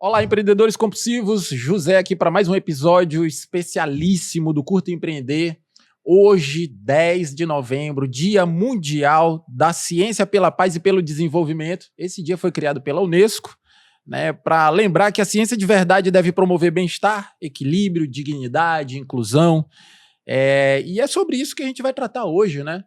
Olá, empreendedores compulsivos, José aqui para mais um episódio especialíssimo do Curta Empreender. Hoje, 10 de novembro, Dia Mundial da Ciência pela Paz e pelo Desenvolvimento. Esse dia foi criado pela Unesco, para lembrar que a ciência de verdade deve promover bem-estar, equilíbrio, dignidade, inclusão. E é sobre isso que a gente vai tratar hoje, né?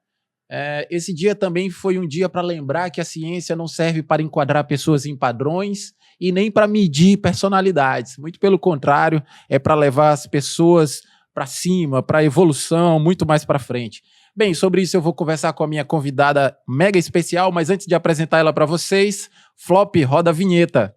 Esse dia também foi um dia para lembrar que a ciência não serve para enquadrar pessoas em padrões e nem para medir personalidades. Muito pelo contrário, é para levar as pessoas para cima, para a evolução, muito mais para frente. Bem, sobre isso eu vou conversar com a minha convidada mega especial, mas antes de apresentar ela para vocês, Flop, roda a vinheta.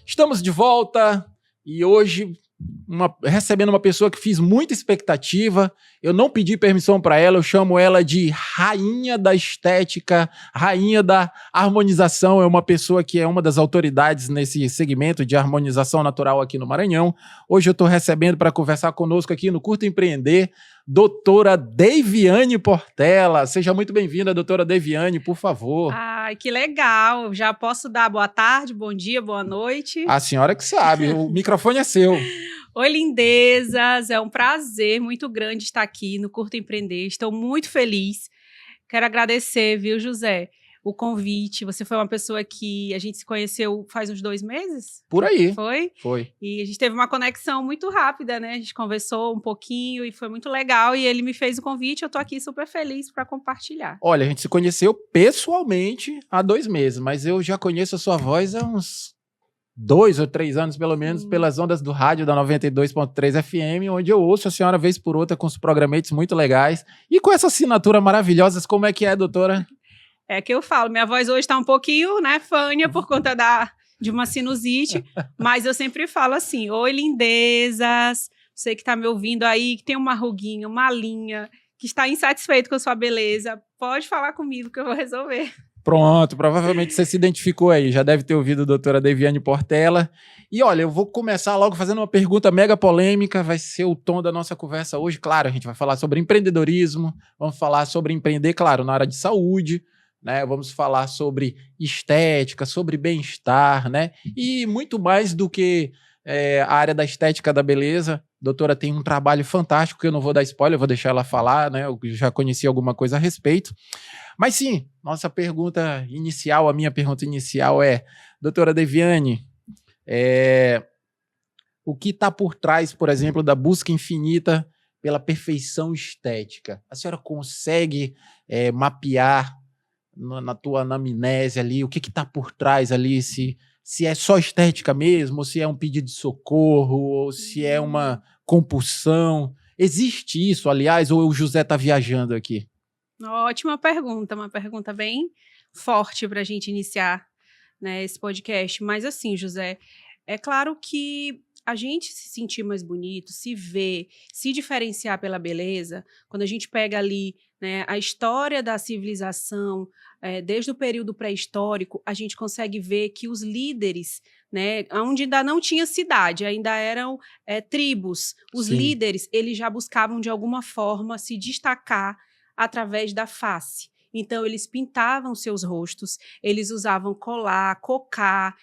Estamos de volta e hoje recebendo uma pessoa que fiz muita expectativa. Eu não pedi permissão para ela, eu chamo ela de rainha da estética, rainha da harmonização. É uma pessoa que é uma das autoridades nesse segmento de harmonização natural aqui no Maranhão. Hoje eu estou recebendo para conversar conosco aqui no Curta Empreender, doutora Deviane Portela. Seja muito bem-vinda, doutora Deviane, por favor. Ai, que legal. Já posso dar boa tarde, bom dia, boa noite? A senhora que sabe, o microfone é seu. Oi, lindezas. É um prazer muito grande estar aqui no Curta Empreender. Estou muito feliz. Quero agradecer, viu, José, o convite. Você foi uma pessoa que a gente se conheceu faz uns 2 meses? Por aí. Foi? E a gente teve uma conexão muito rápida, né? A gente conversou um pouquinho e foi muito legal. E ele me fez o convite, eu tô aqui super feliz para compartilhar. Olha, a gente se conheceu pessoalmente há 2 meses, mas eu já conheço a sua voz há uns 2 ou 3 anos, pelo menos, pelas ondas do rádio da 92.3 FM, onde eu ouço a senhora vez por outra com os programetes muito legais. E com essa assinatura maravilhosa, como é que é, doutora? É que eu falo, minha voz hoje tá um pouquinho, né, fânia, por conta de uma sinusite, mas eu sempre falo assim, oi, lindezas, você que tá me ouvindo aí, que tem uma ruguinha, uma linha, que está insatisfeito com a sua beleza, pode falar comigo que eu vou resolver. Pronto, provavelmente você se identificou aí, já deve ter ouvido a doutora Deviane Portela. E olha, eu vou começar logo fazendo uma pergunta mega polêmica, vai ser o tom da nossa conversa hoje. Claro, a gente vai falar sobre empreendedorismo, vamos falar sobre empreender, claro, na área de saúde, né? Vamos falar sobre estética, sobre bem-estar, né? E muito mais do que a área da estética da beleza. A doutora tem um trabalho fantástico, que eu não vou dar spoiler, eu vou deixar ela falar, né? Eu já conheci alguma coisa a respeito. Mas sim, nossa pergunta inicial, a minha pergunta inicial é, doutora Deviane, o que está por trás, por exemplo, da busca infinita pela perfeição estética? A senhora consegue mapear na tua anamnese ali, o que está por trás ali, se é só estética mesmo, ou se é um pedido de socorro, ou se é uma compulsão? Existe isso, aliás, ou o José está viajando aqui? Ótima pergunta, uma pergunta bem forte para a gente iniciar, né, esse podcast. Mas assim, José, é claro que a gente se sentir mais bonito, se ver, se diferenciar pela beleza, quando a gente pega ali, né, a história da civilização, desde o período pré-histórico, a gente consegue ver que os líderes, né, onde ainda não tinha cidade, ainda eram tribos, os Sim. líderes, eles já buscavam de alguma forma se destacar através da face. Então, eles pintavam seus rostos, eles usavam colar, cocar,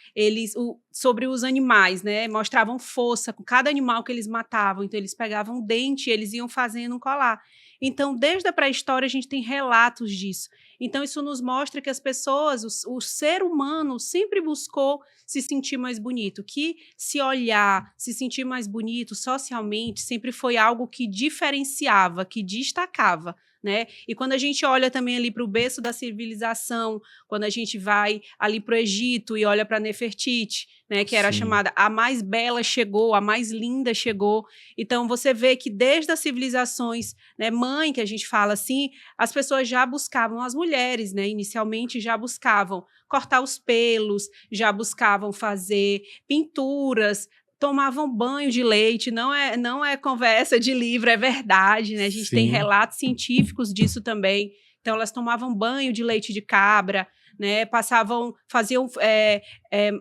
sobre os animais, né? Mostravam força com cada animal que eles matavam. Então, eles pegavam um dente e eles iam fazendo um colar. Então, desde a pré-história, a gente tem relatos disso. Então, isso nos mostra que as pessoas, o ser humano sempre buscou se sentir mais bonito, que se olhar, se sentir mais bonito socialmente, sempre foi algo que diferenciava, que destacava, né? E quando a gente olha também ali para o berço da civilização, quando a gente vai ali para o Egito e olha para Nefertiti, né, que era chamada a mais bela chegou, a mais linda chegou. Então, você vê que desde as civilizações, né, mãe, que a gente fala assim, as pessoas já buscavam, as mulheres, né, inicialmente já buscavam cortar os pelos, já buscavam fazer pinturas tomavam banho de leite, não é conversa de livro, é verdade, né? A gente tem relatos científicos disso também. Então, elas tomavam banho de leite de cabra, né?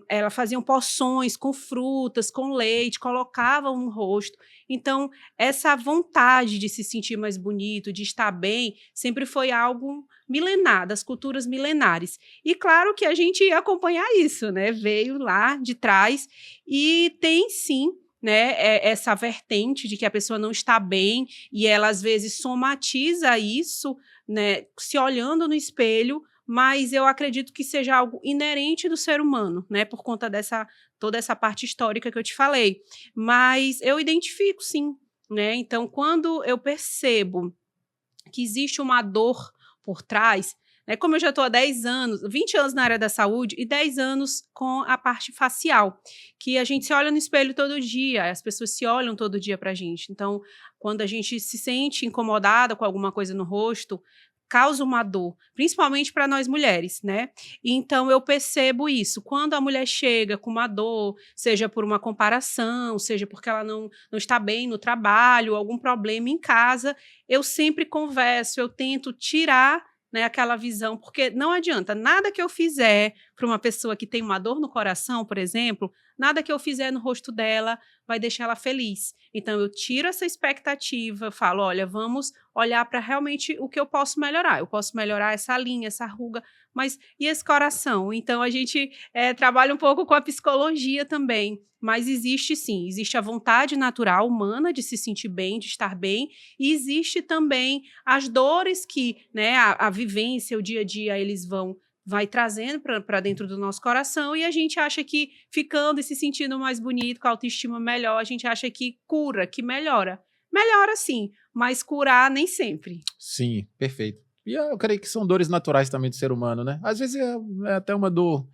Elas faziam poções com frutas, com leite, colocavam no rosto. Então, essa vontade de se sentir mais bonito, de estar bem, sempre foi algo milenar, das culturas milenares. E claro que a gente ia acompanhar isso, né? Veio lá de trás e tem sim, né, essa vertente de que a pessoa não está bem e ela às vezes somatiza isso, né, se olhando no espelho, mas eu acredito que seja algo inerente do ser humano, né, por conta toda essa parte histórica que eu te falei. Mas eu identifico sim, né? Então, quando eu percebo que existe uma dor por trás, né, como eu já estou há 10 anos, 20 anos na área da saúde e 10 anos com a parte facial, que a gente se olha no espelho todo dia, as pessoas se olham todo dia para a gente. Então, quando a gente se sente incomodada com alguma coisa no rosto, causa uma dor, principalmente para nós mulheres, né? Então, eu percebo isso. Quando a mulher chega com uma dor, seja por uma comparação, seja porque ela não está bem no trabalho, algum problema em casa, eu sempre converso, eu tento tirar, né, aquela visão, porque não adianta, nada que eu fizer para uma pessoa que tem uma dor no coração, por exemplo, nada que eu fizer no rosto dela vai deixar ela feliz. Então, eu tiro essa expectativa, falo, olha, vamos olhar para realmente o que eu posso melhorar. Eu posso melhorar essa linha, essa ruga, mas e esse coração? Então, a gente trabalha um pouco com a psicologia também, mas existe sim, existe a vontade natural humana de se sentir bem, de estar bem, e existe também as dores que, né, a vivência, o dia a dia, vai trazendo para dentro do nosso coração, e a gente acha que ficando e se sentindo mais bonito, com a autoestima melhor, a gente acha que cura, que melhora. Melhora sim, mas curar nem sempre. Sim, perfeito. E eu creio que são dores naturais também do ser humano, né? Às vezes é até uma dor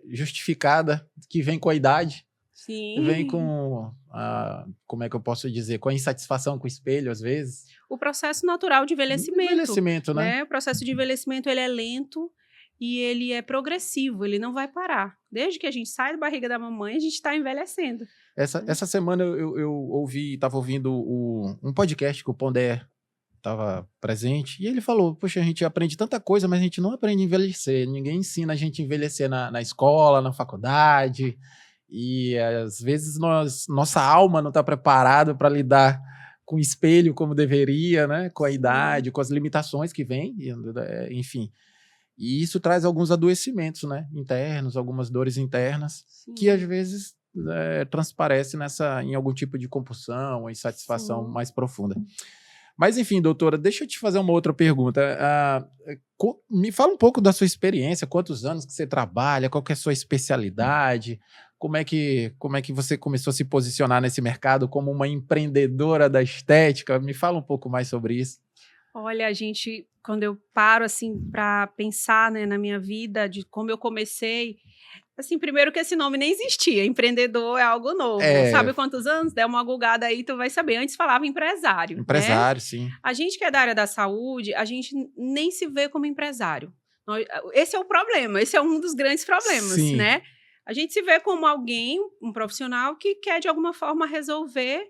justificada, que vem com a idade. Sim. Vem com como é que eu posso dizer? Com a insatisfação com o espelho, às vezes. O processo natural de envelhecimento. Envelhecimento, né? O processo de envelhecimento, ele é lento e ele é progressivo, ele não vai parar. Desde que a gente sai da barriga da mamãe, a gente está envelhecendo. Essa semana eu estava ouvindo um podcast que o Pondé estava presente, e ele falou, poxa, a gente aprende tanta coisa, mas a gente não aprende a envelhecer. Ninguém ensina a gente a envelhecer na escola, na faculdade, e às vezes nossa alma não está preparada para lidar com o espelho como deveria, né? Com a idade, com as limitações que vêm, enfim. E isso traz alguns adoecimentos, né, internos, algumas dores internas, que às vezes transparece em algum tipo de compulsão ou insatisfação mais profunda. Mas enfim, doutora, deixa eu te fazer uma outra pergunta. Me fala um pouco da sua experiência, quantos anos que você trabalha, qual que é a sua especialidade, como é que você começou a se posicionar nesse mercado como uma empreendedora da estética? Me fala um pouco mais sobre isso. Olha, quando eu paro assim para pensar, né, na minha vida, de como eu comecei, assim, primeiro que esse nome nem existia, empreendedor é algo novo. Sabe quantos anos? Der uma gulgada aí, tu vai saber. Antes falava empresário. Empresário, né? Sim. A gente que é da área da saúde, a gente nem se vê como empresário. Esse é o problema, esse é um dos grandes problemas, Sim. né? A gente se vê como alguém, um profissional que quer de alguma forma resolver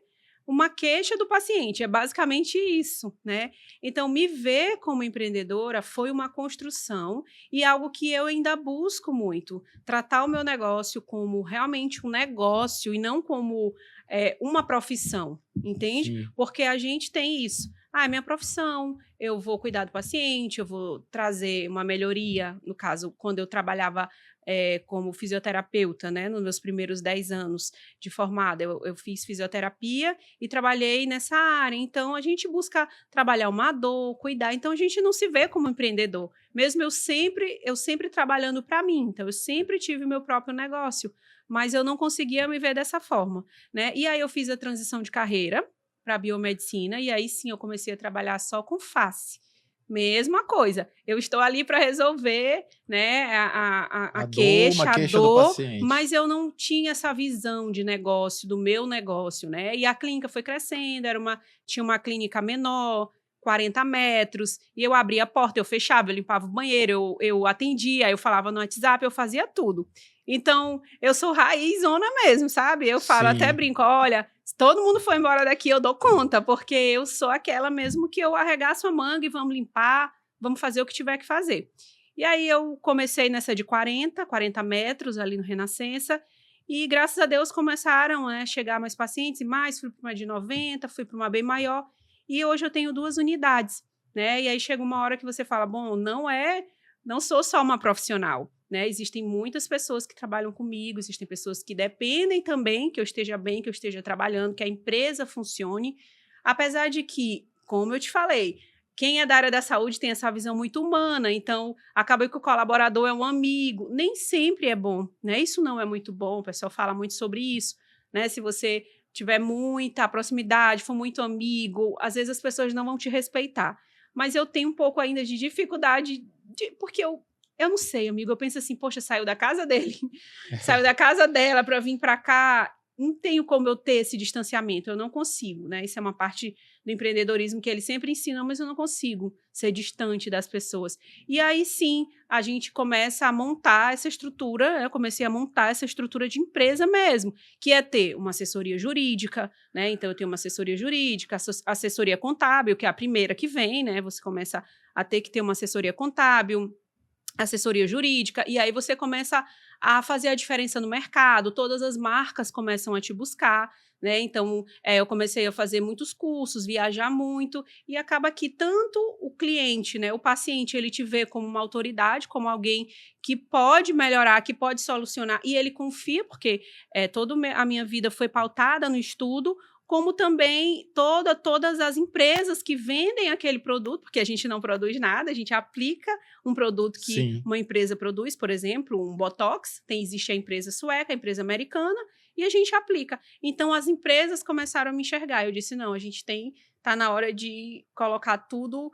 uma queixa do paciente, é basicamente isso, né? Então, me ver como empreendedora foi uma construção e algo que eu ainda busco muito, tratar o meu negócio como realmente um negócio e não como uma profissão, entende? Sim. Porque a gente tem isso. É minha profissão, eu vou cuidar do paciente, eu vou trazer uma melhoria, no caso, quando eu trabalhava como fisioterapeuta, né, nos meus primeiros 10 anos de formada, eu fiz fisioterapia e trabalhei nessa área, então a gente busca trabalhar uma dor, cuidar, então a gente não se vê como empreendedor, mesmo eu sempre trabalhando para mim, então eu sempre tive o meu próprio negócio, mas eu não conseguia me ver dessa forma, né, e aí eu fiz a transição de carreira para biomedicina, e aí sim eu comecei a trabalhar só com face. Mesma coisa, eu estou ali para resolver, né, a queixa, a dor, mas eu não tinha essa visão de negócio, do meu negócio, né, e a clínica foi crescendo, tinha uma clínica menor, 40 metros, e eu abria a porta, eu fechava, eu limpava o banheiro, eu atendia, eu falava no WhatsApp, eu fazia tudo. Então, eu sou raizona mesmo, sabe? Eu falo, até Sim. brinco, olha, se todo mundo for embora daqui, eu dou conta, porque eu sou aquela mesmo que eu arregaço a manga e vamos limpar, vamos fazer o que tiver que fazer. E aí eu comecei nessa de 40 metros ali no Renascença, e graças a Deus começaram a chegar mais pacientes e mais, fui para uma de 90, fui para uma bem maior, e hoje eu tenho 2 unidades, né? E aí chega uma hora que você fala, bom, não sou só uma profissional, né? Existem muitas pessoas que trabalham comigo, existem pessoas que dependem também que eu esteja bem, que eu esteja trabalhando, que a empresa funcione, apesar de que, como eu te falei, quem é da área da saúde tem essa visão muito humana, então acaba que o colaborador é um amigo, nem sempre é bom, né? Isso não é muito bom, o pessoal fala muito sobre isso, né? Se você tiver muita proximidade, for muito amigo, às vezes as pessoas não vão te respeitar. Mas eu tenho um pouco ainda de dificuldade, porque eu não sei, amigo, eu penso assim, poxa, saiu da casa dele, saiu da casa dela para vir para cá, não tenho como eu ter esse distanciamento, eu não consigo, né? Isso é uma parte do empreendedorismo que eles sempre ensinam, mas eu não consigo ser distante das pessoas. E aí sim, a gente começa a montar essa estrutura, eu comecei a montar essa estrutura de empresa mesmo, que é ter uma assessoria jurídica, né? Então eu tenho uma assessoria jurídica, assessoria contábil, que é a primeira que vem, né? Você começa a ter que ter uma assessoria contábil, assessoria jurídica, e aí você começa a fazer a diferença no mercado, todas as marcas começam a te buscar, né? Então, eu comecei a fazer muitos cursos, viajar muito, e acaba que tanto o cliente, né, o paciente, ele te vê como uma autoridade, como alguém que pode melhorar, que pode solucionar, e ele confia, porque toda a minha vida foi pautada no estudo, como também todas as empresas que vendem aquele produto, porque a gente não produz nada, a gente aplica um produto que Sim. uma empresa produz, por exemplo, um Botox, existe a empresa sueca, a empresa americana, e a gente aplica. Então, as empresas começaram a me enxergar. Eu disse, não, a gente tá na hora de colocar tudo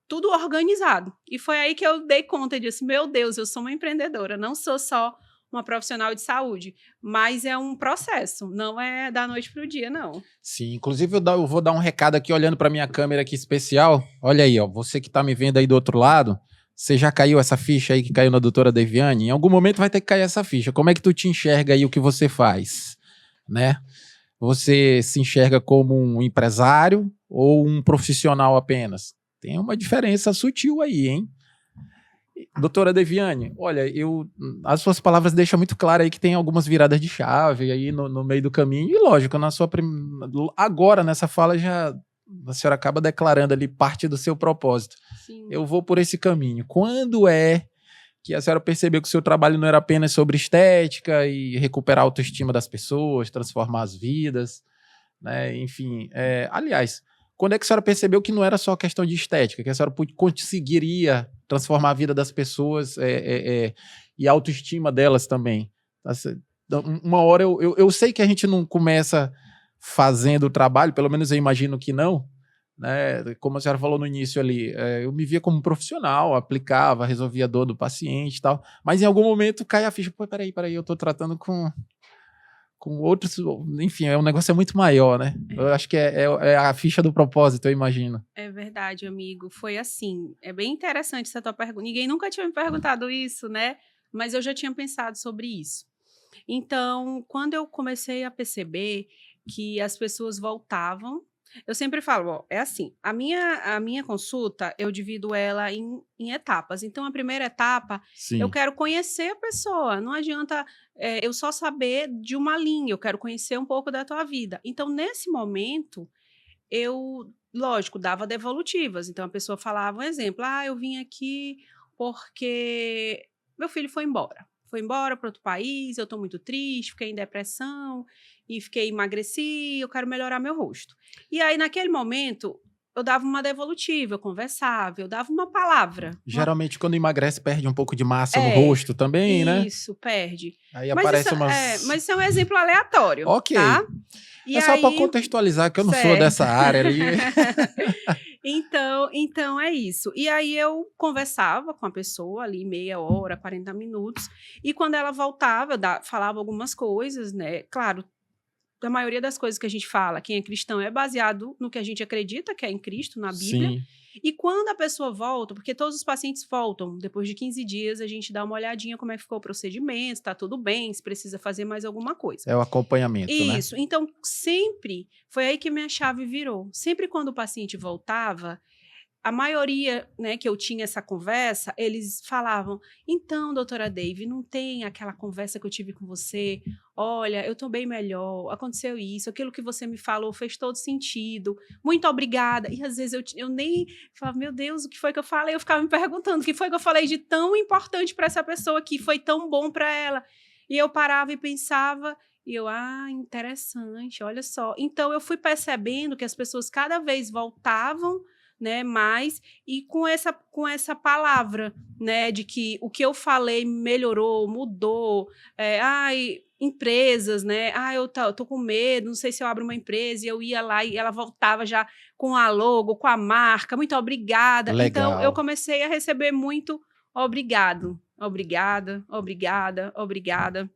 tudo organizado. E foi aí que eu dei conta disso. Meu Deus, eu sou uma empreendedora, não sou só uma profissional de saúde, mas é um processo, não é da noite para o dia, não. Sim, inclusive eu vou dar um recado aqui, olhando para minha câmera aqui especial. Olha aí, ó, você que tá me vendo aí do outro lado, você já caiu essa ficha aí que caiu na doutora Deviane? Em algum momento vai ter que cair essa ficha. Como é que tu te enxerga aí o que você faz, né? Você se enxerga como um empresário ou um profissional apenas? Tem uma diferença sutil aí, hein? Doutora Deviane, olha, as suas palavras deixam muito claro aí que tem algumas viradas de chave aí no meio do caminho, e lógico, agora nessa fala já a senhora acaba declarando ali parte do seu propósito. Sim. Eu vou por esse caminho. Quando é que a senhora percebeu que o seu trabalho não era apenas sobre estética e recuperar a autoestima das pessoas, transformar as vidas, né? Enfim, aliás, quando é que a senhora percebeu que não era só questão de estética, que a senhora conseguiria transformar a vida das pessoas e a autoestima delas também? Uma hora eu sei que a gente não começa fazendo o trabalho, pelo menos eu imagino que não, né? Como a senhora falou no início ali, eu me via como um profissional, aplicava, resolvia a dor do paciente e tal, mas em algum momento cai a ficha, pô, peraí, eu tô tratando com outros, enfim, o negócio é muito maior, né? Eu acho que é a ficha do propósito, eu imagino. É verdade, amigo, foi assim, é bem interessante essa tua pergunta, ninguém nunca tinha me perguntado isso, né? Mas eu já tinha pensado sobre isso. Então, quando eu comecei a perceber que as pessoas voltavam, eu sempre falo, ó, é assim, a minha consulta, eu divido ela em etapas. Então, a primeira etapa, eu Sim. quero conhecer a pessoa. Não adianta eu só saber de uma linha, eu quero conhecer um pouco da tua vida. Então, nesse momento, eu, lógico, dava devolutivas. Então, a pessoa falava um exemplo, eu vim aqui porque meu filho foi embora. Foi embora para outro país, eu estou muito triste, fiquei em depressão e emagreci, eu quero melhorar meu rosto. E aí, naquele momento, eu dava uma devolutiva, eu conversava, eu dava uma palavra. Geralmente, quando emagrece, perde um pouco de massa no É, rosto também, né? Isso, perde. Aí Mas aparece umas... mas isso é um exemplo aleatório, Ok. tá? E É só para aí, contextualizar, que eu não sou certo. dessa área ali. Então é isso. E aí eu conversava com a pessoa ali meia hora, 40 minutos, e quando ela voltava, falava algumas coisas, né? Claro, a maioria das coisas que a gente fala, quem é cristão, é baseado no que a gente acredita, que é em Cristo, na Bíblia. Sim. E quando a pessoa volta, porque todos os pacientes voltam, depois de 15 dias a gente dá uma olhadinha como é que ficou o procedimento, está tudo bem, se precisa fazer mais alguma coisa. É o acompanhamento, né? Isso, então sempre, foi aí que minha chave virou. Sempre quando o paciente voltava, a maioria, né, que eu tinha essa conversa, eles falavam, então, doutora Dave, não tem aquela conversa que eu tive com você? Olha, eu tô bem melhor, aconteceu isso, aquilo que você me falou fez todo sentido, muito obrigada. E às vezes eu nem falava, meu Deus, o que foi que eu falei? Eu ficava me perguntando, o que foi que eu falei de tão importante para essa pessoa que foi tão bom para ela? E eu parava e pensava, e eu, interessante, olha só. Então, eu fui percebendo que as pessoas cada vez voltavam, né, mais, e com essa palavra, né, de que o que eu falei melhorou, mudou, empresas, né, eu tô com medo, não sei se eu abro uma empresa, e eu ia lá e ela voltava já com a logo, com a marca, muito obrigada. Legal. Então, eu comecei a receber muito obrigado, obrigada, obrigada, obrigada.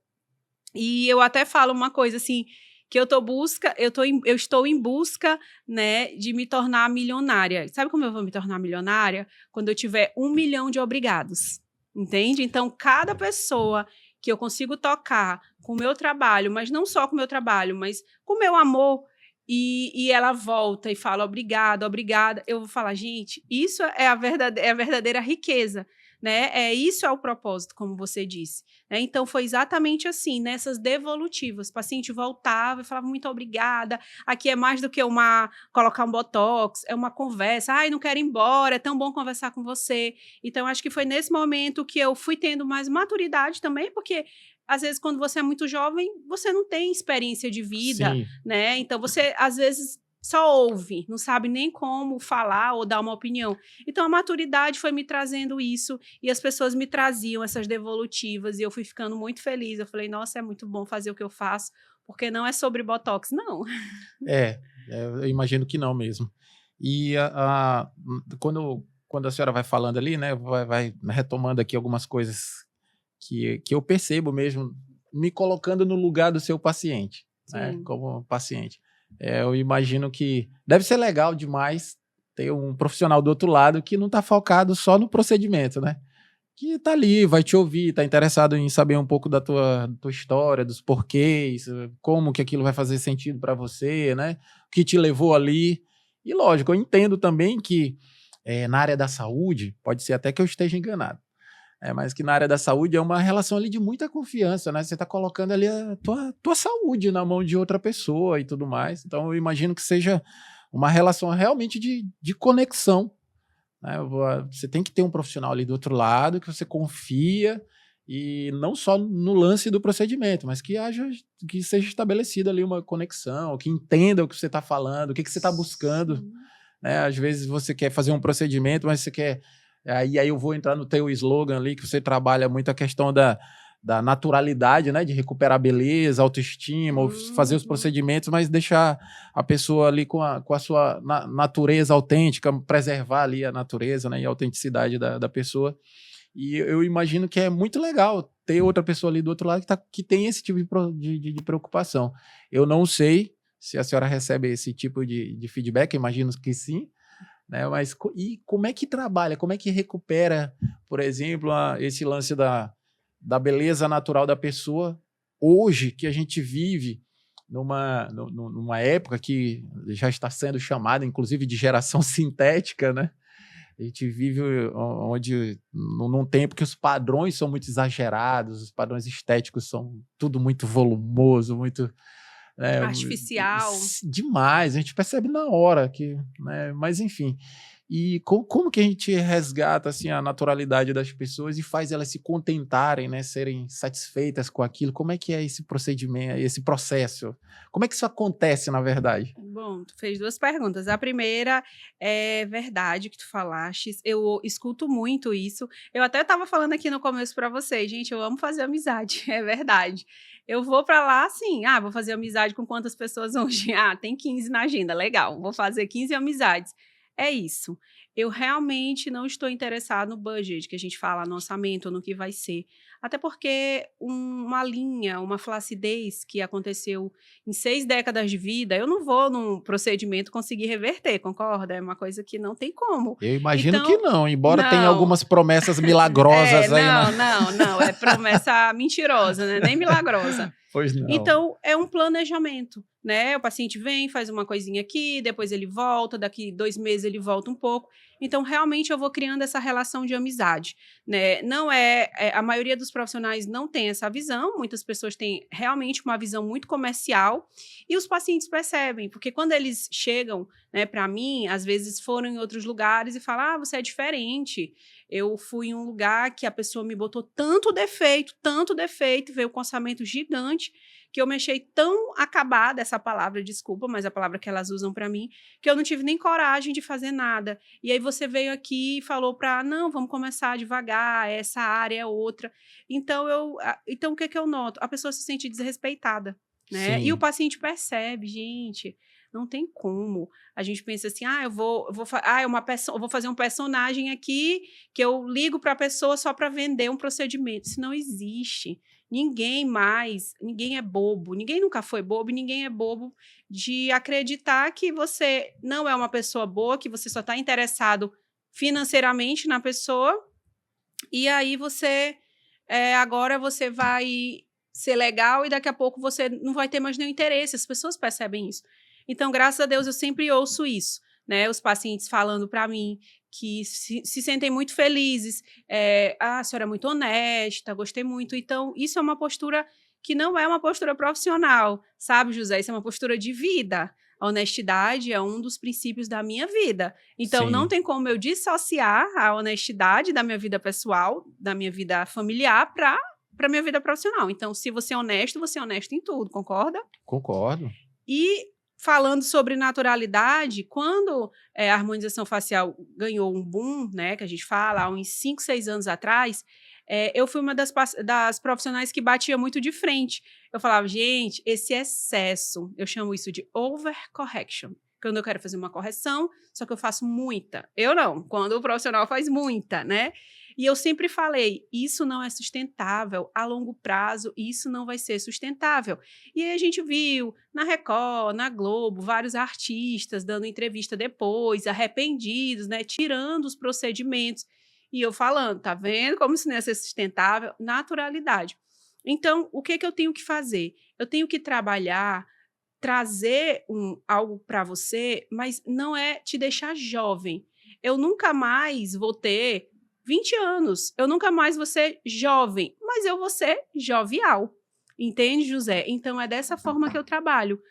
E eu até falo uma coisa assim, que eu estou em busca, né, de me tornar milionária. Sabe como eu vou me tornar milionária? Quando eu tiver 1 milhão de obrigados, entende? Então, cada pessoa que eu consigo tocar com o meu trabalho, mas não só com o meu trabalho, mas com o meu amor, e ela volta e fala obrigada, obrigada, eu vou falar, gente, isso é a verdadeira riqueza, né? Isso é o propósito, como você disse. Né? Então, foi exatamente assim, nessas devolutivas. O paciente voltava e falava, muito obrigada, aqui é mais do que colocar um botox, é uma conversa, não quero ir embora, é tão bom conversar com você. Então, acho que foi nesse momento que eu fui tendo mais maturidade também, porque às vezes, quando você é muito jovem, você não tem experiência de vida, Sim. né? Então, você, às vezes, só ouve, não sabe nem como falar ou dar uma opinião. Então, a maturidade foi me trazendo isso, e as pessoas me traziam essas devolutivas, e eu fui ficando muito feliz. Eu falei, nossa, é muito bom fazer o que eu faço, porque não é sobre botox, não. Eu imagino que não mesmo. E quando a senhora vai falando ali, né, vai retomando aqui algumas coisas que eu percebo mesmo, me colocando no lugar do seu paciente, né, como paciente. Eu imagino que deve ser legal demais ter um profissional do outro lado que não está focado só no procedimento, né? Que está ali, vai te ouvir, está interessado em saber um pouco da tua história, dos porquês, como que aquilo vai fazer sentido para você, né? O que te levou ali. E lógico, eu entendo também que na área da saúde, pode ser até que eu esteja enganado, mas que na área da saúde é uma relação ali de muita confiança, né? Você está colocando ali a tua saúde na mão de outra pessoa e tudo mais. Então, eu imagino que seja uma relação realmente de conexão, né? Você tem que ter um profissional ali do outro lado que você confia, e não só no lance do procedimento, mas que seja estabelecida ali uma conexão, que entenda o que você está falando, o que você está buscando. Né? Às vezes você quer fazer um procedimento, mas você quer... Aí eu vou entrar no teu slogan ali, que você trabalha muito a questão da naturalidade, né? De recuperar a beleza, autoestima, ou fazer os procedimentos, mas deixar a pessoa ali com a sua natureza autêntica, preservar ali a natureza, né? E a autenticidade da pessoa. E eu imagino que é muito legal ter outra pessoa ali do outro lado que tem esse tipo de preocupação. Eu não sei se a senhora recebe esse tipo de feedback, imagino que sim, né? Mas e como é que trabalha, como é que recupera, por exemplo, esse lance da beleza natural da pessoa hoje, que a gente vive numa época que já está sendo chamada, inclusive, de geração sintética, né? A gente vive num tempo que os padrões são muito exagerados, os padrões estéticos são tudo muito volumoso, muito... artificial. Demais, a gente percebe na hora que, né, mas enfim. E como que a gente resgata assim a naturalidade das pessoas e faz elas se contentarem, né, serem satisfeitas com aquilo? Como é que é esse procedimento, esse processo? Como é que isso acontece, na verdade? Bom, tu fez 2 perguntas. A primeira é verdade que tu falaste. Eu escuto muito isso. Eu até estava falando aqui no começo para vocês, gente, eu amo fazer amizade, é verdade. Eu vou para lá assim, vou fazer amizade com quantas pessoas hoje? Tem 15 na agenda, legal, vou fazer 15 amizades. É isso. Eu realmente não estou interessada no budget, que a gente fala, no orçamento, no que vai ser. Até porque uma linha, uma flacidez que aconteceu em 6 décadas de vida, eu não vou num procedimento conseguir reverter, concorda? É uma coisa que não tem como. Eu imagino que Então, não, embora tenha não. algumas promessas milagrosas aí Não, é promessa mentirosa, né? Nem milagrosa. Pois não. Então, é um planejamento, né? O paciente vem, faz uma coisinha aqui, depois ele volta, daqui 2 meses ele volta um pouco. Então, realmente, eu vou criando essa relação de amizade, né? Não a maioria dos profissionais não tem essa visão, muitas pessoas têm realmente uma visão muito comercial, e os pacientes percebem, porque quando eles chegam, né, para mim, às vezes foram em outros lugares e falam, você é diferente. Eu fui em um lugar que a pessoa me botou tanto defeito, veio com um orçamento gigante, que eu me achei tão acabada, essa palavra, desculpa, mas a palavra que elas usam para mim, que eu não tive nem coragem de fazer nada. E aí você veio aqui e falou não, vamos começar devagar, essa área é outra. Então, o que eu noto? A pessoa se sente desrespeitada, né? Sim. E o paciente percebe, gente, não tem como. A gente pensa assim, eu vou fazer um personagem aqui que eu ligo para a pessoa só para vender um procedimento. Isso não existe. Ninguém é bobo, ninguém nunca foi bobo e ninguém é bobo de acreditar que você não é uma pessoa boa, que você só está interessado financeiramente na pessoa, e aí agora você vai ser legal e daqui a pouco você não vai ter mais nenhum interesse. As pessoas percebem isso. Então, graças a Deus, eu sempre ouço isso, né? Os pacientes falando para mim que se sentem muito felizes. A senhora é muito honesta, gostei muito. Então, isso é uma postura que não é uma postura profissional, sabe, José? Isso é uma postura de vida. A honestidade é um dos princípios da minha vida. Então, Sim. Não tem como eu dissociar a honestidade da minha vida pessoal, da minha vida familiar, para minha vida profissional. Então, se você é honesto em tudo, concorda? Concordo. E falando sobre naturalidade, quando a harmonização facial ganhou um boom, né, que a gente fala, há uns 5, 6 anos atrás, eu fui uma das profissionais que batia muito de frente. Eu falava, gente, esse excesso, eu chamo isso de overcorrection. Quando eu quero fazer uma correção, só que eu faço muita. Eu não, quando o profissional faz muita, né? E eu sempre falei, isso não é sustentável, a longo prazo isso não vai ser sustentável. E aí a gente viu na Record, na Globo, vários artistas dando entrevista depois, arrependidos, né, tirando os procedimentos. E eu falando, tá vendo como isso não ia ser sustentável? Naturalidade. Então, o que eu tenho que fazer? Eu tenho que trazer algo para você, mas não é te deixar jovem. Eu nunca mais vou ter 20 anos, eu nunca mais vou ser jovem, mas eu vou ser jovial. Entende, José? Então, é dessa forma que eu trabalho.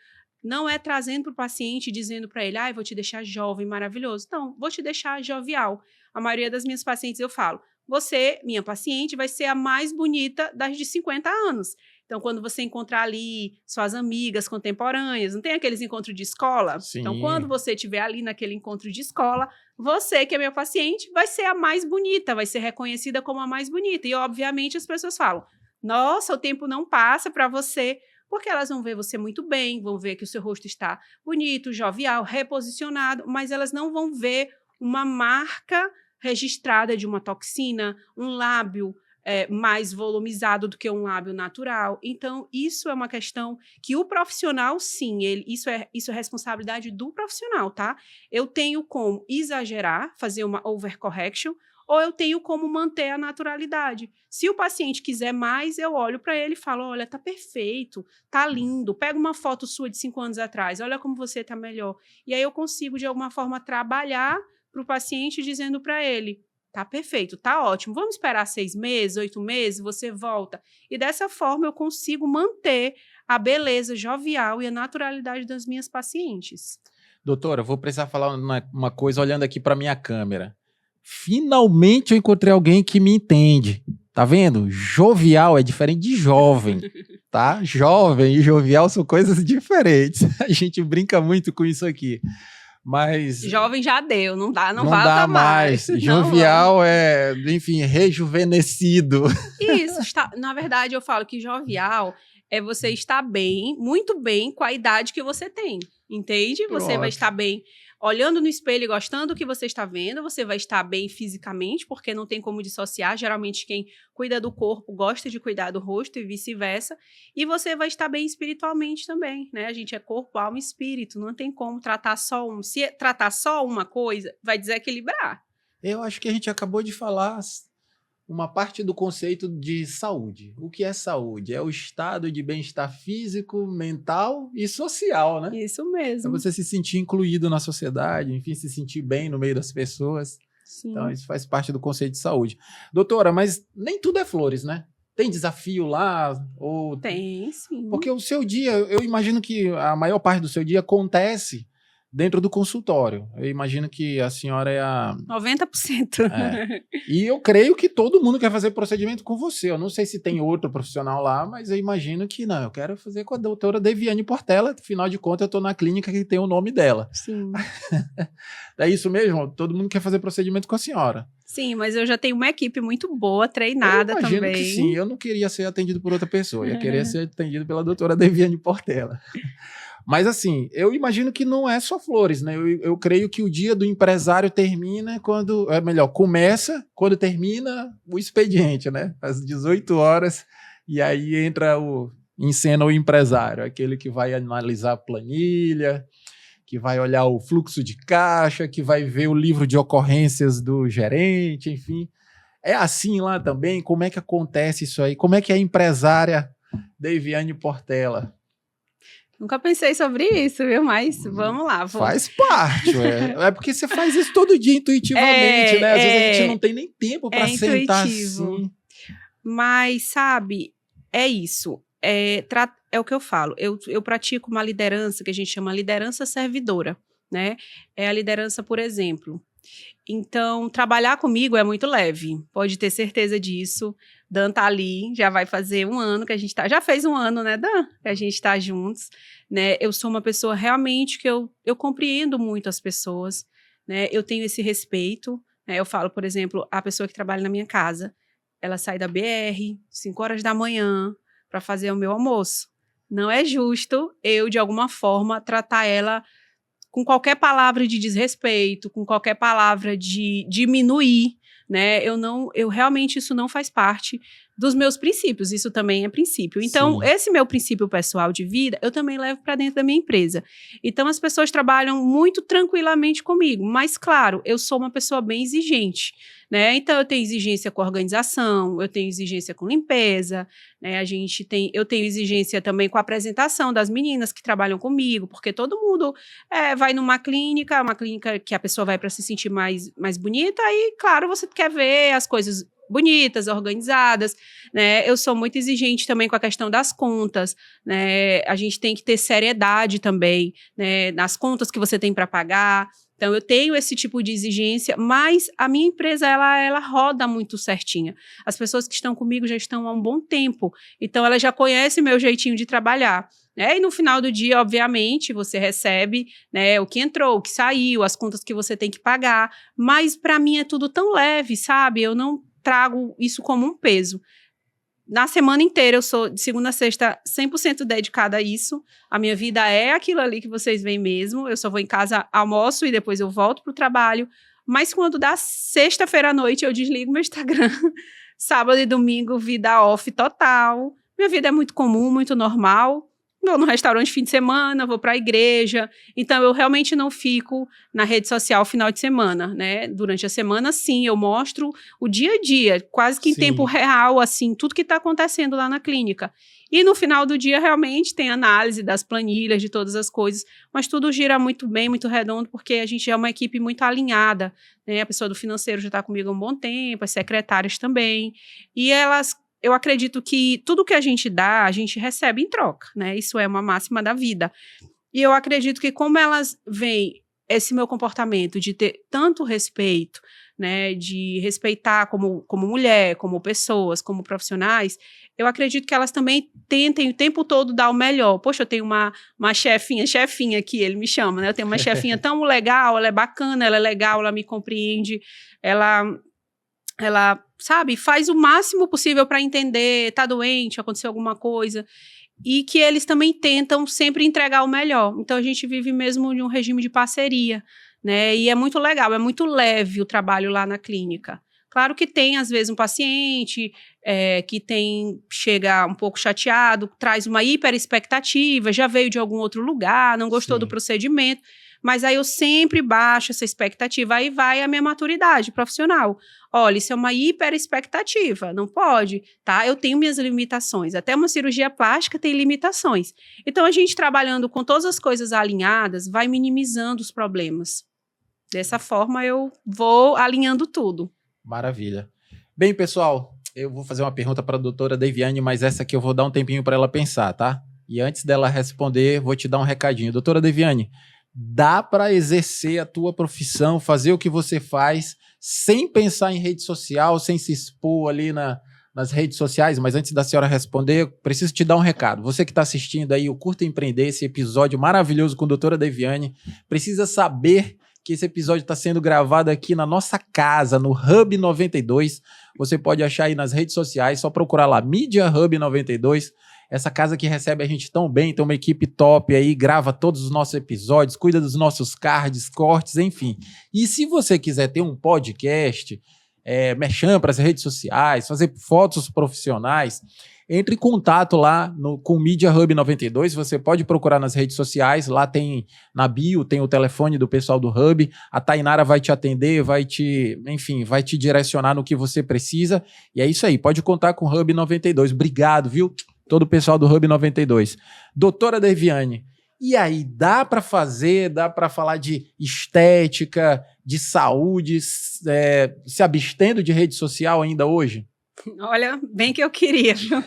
Não é trazendo para o paciente, dizendo para ele, vou te deixar jovem, maravilhoso. Não, vou te deixar jovial. A maioria das minhas pacientes eu falo, você, minha paciente, vai ser a mais bonita das de 50 anos. Então, quando você encontrar ali suas amigas contemporâneas, não tem aqueles encontros de escola? Sim. Então, quando você estiver ali naquele encontro de escola, você, que é minha paciente, vai ser a mais bonita, vai ser reconhecida como a mais bonita. E, obviamente, as pessoas falam, nossa, o tempo não passa para você, porque elas vão ver você muito bem, vão ver que o seu rosto está bonito, jovial, reposicionado, mas elas não vão ver uma marca registrada de uma toxina, um lábio mais volumizado do que um lábio natural. Então, isso é uma questão que o profissional, sim, isso é responsabilidade do profissional, tá? Eu tenho como exagerar, fazer uma overcorrection, ou eu tenho como manter a naturalidade. Se o paciente quiser mais, eu olho para ele e falo, olha, tá perfeito, tá lindo, pega uma foto sua de 5 anos atrás, olha como você tá melhor. E aí eu consigo, de alguma forma, trabalhar para o paciente dizendo para ele, tá perfeito, tá ótimo, vamos esperar 6 meses, 8 meses, você volta. E dessa forma eu consigo manter a beleza jovial e a naturalidade das minhas pacientes. Doutora, vou precisar falar uma coisa olhando aqui para minha câmera. Finalmente eu encontrei alguém que me entende. Tá vendo? Jovial é diferente de jovem, tá? Jovem e jovial são coisas diferentes. A gente brinca muito com isso aqui. Mas jovem já deu, não dá mais. Jovial é, enfim, rejuvenescido. Isso, na verdade eu falo que jovial é você estar bem, muito bem com a idade que você tem, entende? Você vai estar bem. olhando no espelho e gostando do que você está vendo, você vai estar bem fisicamente, porque não tem como dissociar. Geralmente, quem cuida do corpo gosta de cuidar do rosto e vice-versa. E você vai estar bem espiritualmente também, né? A gente é corpo, alma e espírito. Não tem como tratar só um. Se tratar só uma coisa, vai desequilibrar. Eu acho que a gente acabou de falar uma parte do conceito de saúde. O que é saúde? É o estado de bem-estar físico, mental e social, né? Isso É mesmo. você se sentir incluído na sociedade, enfim, se sentir bem no meio das pessoas. Sim. Então, isso faz parte do conceito de saúde. Doutora, mas nem tudo é flores, né? Tem desafio lá? Ou... Tem, sim. Porque o seu dia, eu imagino que a maior parte do seu dia acontece dentro do consultório. Eu imagino que a senhora é a... 90%. É. E eu creio que todo mundo quer fazer procedimento com você. Eu não sei se tem outro profissional lá, mas eu imagino que não. Eu quero fazer com a doutora Deviane Portela. Afinal de contas, eu estou na clínica que tem o nome dela. Sim. É isso mesmo? Todo mundo quer fazer procedimento com a senhora. Sim, mas eu já tenho uma equipe muito boa, treinada eu imagino também. Que sim, eu não queria ser atendido por outra pessoa. Eu ia querer ser atendido pela doutora Deviane Portela. Mas assim, eu imagino que não é só flores, né? Eu creio que o dia do empresário termina quando... É melhor, começa quando termina o expediente, né? Às 18 horas, e aí em cena o empresário, aquele que vai analisar a planilha, que vai olhar o fluxo de caixa, que vai ver o livro de ocorrências do gerente, enfim. É assim lá também? Como é que acontece isso aí? Como é que é a empresária Deviane Portela? Nunca pensei sobre isso, viu? Mas vamos lá. Faz parte, é porque você faz isso todo dia intuitivamente, né? Às vezes a gente não tem nem tempo para sentar assim. Mas, sabe, é isso. É o que eu falo. Eu pratico uma liderança que a gente chama liderança servidora, né? É a liderança, por exemplo. Então, trabalhar comigo é muito leve, pode ter certeza disso. Dan tá ali, já vai fazer 1 ano que a gente tá... Já fez 1 ano, né, Dan? Que a gente tá juntos, né? Eu sou uma pessoa realmente que eu compreendo muito as pessoas, né? Eu tenho esse respeito, né? Eu falo, por exemplo, a pessoa que trabalha na minha casa, ela sai da BR, 5 horas da manhã, para fazer o meu almoço. Não é justo eu, de alguma forma, tratar ela com qualquer palavra de desrespeito, com qualquer palavra de diminuir, né? Eu realmente, isso não faz parte dos meus princípios, isso também é princípio. Então, esse meu princípio pessoal de vida, eu também levo para dentro da minha empresa. Então, as pessoas trabalham muito tranquilamente comigo, mas, claro, eu sou uma pessoa bem exigente, né? Então, eu tenho exigência com organização, eu tenho exigência com limpeza, né? Eu tenho exigência também com a apresentação das meninas que trabalham comigo, porque todo mundo vai numa clínica, uma clínica que a pessoa vai para se sentir mais bonita, e, claro, você quer ver as coisas bonitas, organizadas, né? Eu sou muito exigente também com a questão das contas, né? A gente tem que ter seriedade também, né? Nas contas que você tem para pagar. Então, eu tenho esse tipo de exigência, mas a minha empresa, ela roda muito certinha. As pessoas que estão comigo já estão há um bom tempo, então elas já conhecem meu jeitinho de trabalhar. E no final do dia, obviamente, você recebe, né, o que entrou, o que saiu, as contas que você tem que pagar, mas para mim é tudo tão leve, sabe? Eu não trago isso como um peso. Na semana inteira, eu sou, de segunda a sexta, 100% dedicada a isso. A minha vida é aquilo ali que vocês veem mesmo. Eu só vou em casa, almoço e depois eu volto pro trabalho. Mas quando dá sexta-feira à noite, eu desligo meu Instagram. Sábado e domingo, vida off total. Minha vida é muito comum, muito normal. Vou no restaurante fim de semana, vou para a igreja. Então, eu realmente não fico na rede social final de semana, né? Durante a semana, sim, eu mostro o dia a dia, quase que em tempo real, assim, tudo que está acontecendo lá na clínica. E no final do dia, realmente, tem análise das planilhas, de todas as coisas, mas tudo gira muito bem, muito redondo, porque a gente é uma equipe muito alinhada, né? A pessoa do financeiro já está comigo há um bom tempo, as secretárias também, e eu acredito que tudo que a gente dá, a gente recebe em troca, né? Isso é uma máxima da vida. E eu acredito que como elas veem esse meu comportamento de ter tanto respeito, né? De respeitar como mulher, como pessoas, como profissionais, eu acredito que elas também tentem o tempo todo dar o melhor. Poxa, eu tenho uma chefinha que ele me chama, né? Eu tenho uma chefinha tão legal, ela é bacana, ela é legal, ela me compreende, ela, sabe, faz o máximo possível para entender, tá doente, aconteceu alguma coisa, e que eles também tentam sempre entregar o melhor. Então, a gente vive mesmo de um regime de parceria, né? E é muito legal, é muito leve o trabalho lá na clínica. Claro que tem, às vezes, um paciente que chega um pouco chateado, traz uma hiperexpectativa, já veio de algum outro lugar, não gostou do procedimento, mas aí eu sempre baixo essa expectativa, aí vai a minha maturidade profissional. Olha, isso é uma hiperexpectativa, não pode, tá? Eu tenho minhas limitações, até uma cirurgia plástica tem limitações. Então, a gente trabalhando com todas as coisas alinhadas, vai minimizando os problemas. Dessa forma, eu vou alinhando tudo. Maravilha. Bem, pessoal, eu vou fazer uma pergunta para a doutora Deviane, mas essa aqui eu vou dar um tempinho para ela pensar, tá? E antes dela responder, vou te dar um recadinho. Doutora Deviane, dá para exercer a tua profissão, fazer o que você faz, sem pensar em rede social, sem se expor ali nas redes sociais? Mas antes da senhora responder, preciso te dar um recado. Você que está assistindo aí o Curta Empreender, esse episódio maravilhoso com a doutora Deviane, precisa saber que esse episódio está sendo gravado aqui na nossa casa, no Hub 92. Você pode achar aí nas redes sociais, só procurar lá, Mídia Hub 92. Essa casa que recebe a gente tão bem, tem uma equipe top aí, grava todos os nossos episódios, cuida dos nossos cards, cortes, enfim. E se você quiser ter um podcast, merchan para as redes sociais, fazer fotos profissionais, entre em contato lá com o Media Hub 92, você pode procurar nas redes sociais, lá tem na bio, tem o telefone do pessoal do Hub, a Tainara vai te atender, vai te direcionar no que você precisa, e é isso aí, pode contar com o Hub 92. Obrigado, viu? Todo o pessoal do Hub 92. Doutora Deviane, e aí, dá para falar de estética, de saúde, se abstendo de rede social ainda hoje? Olha, bem que eu queria, viu?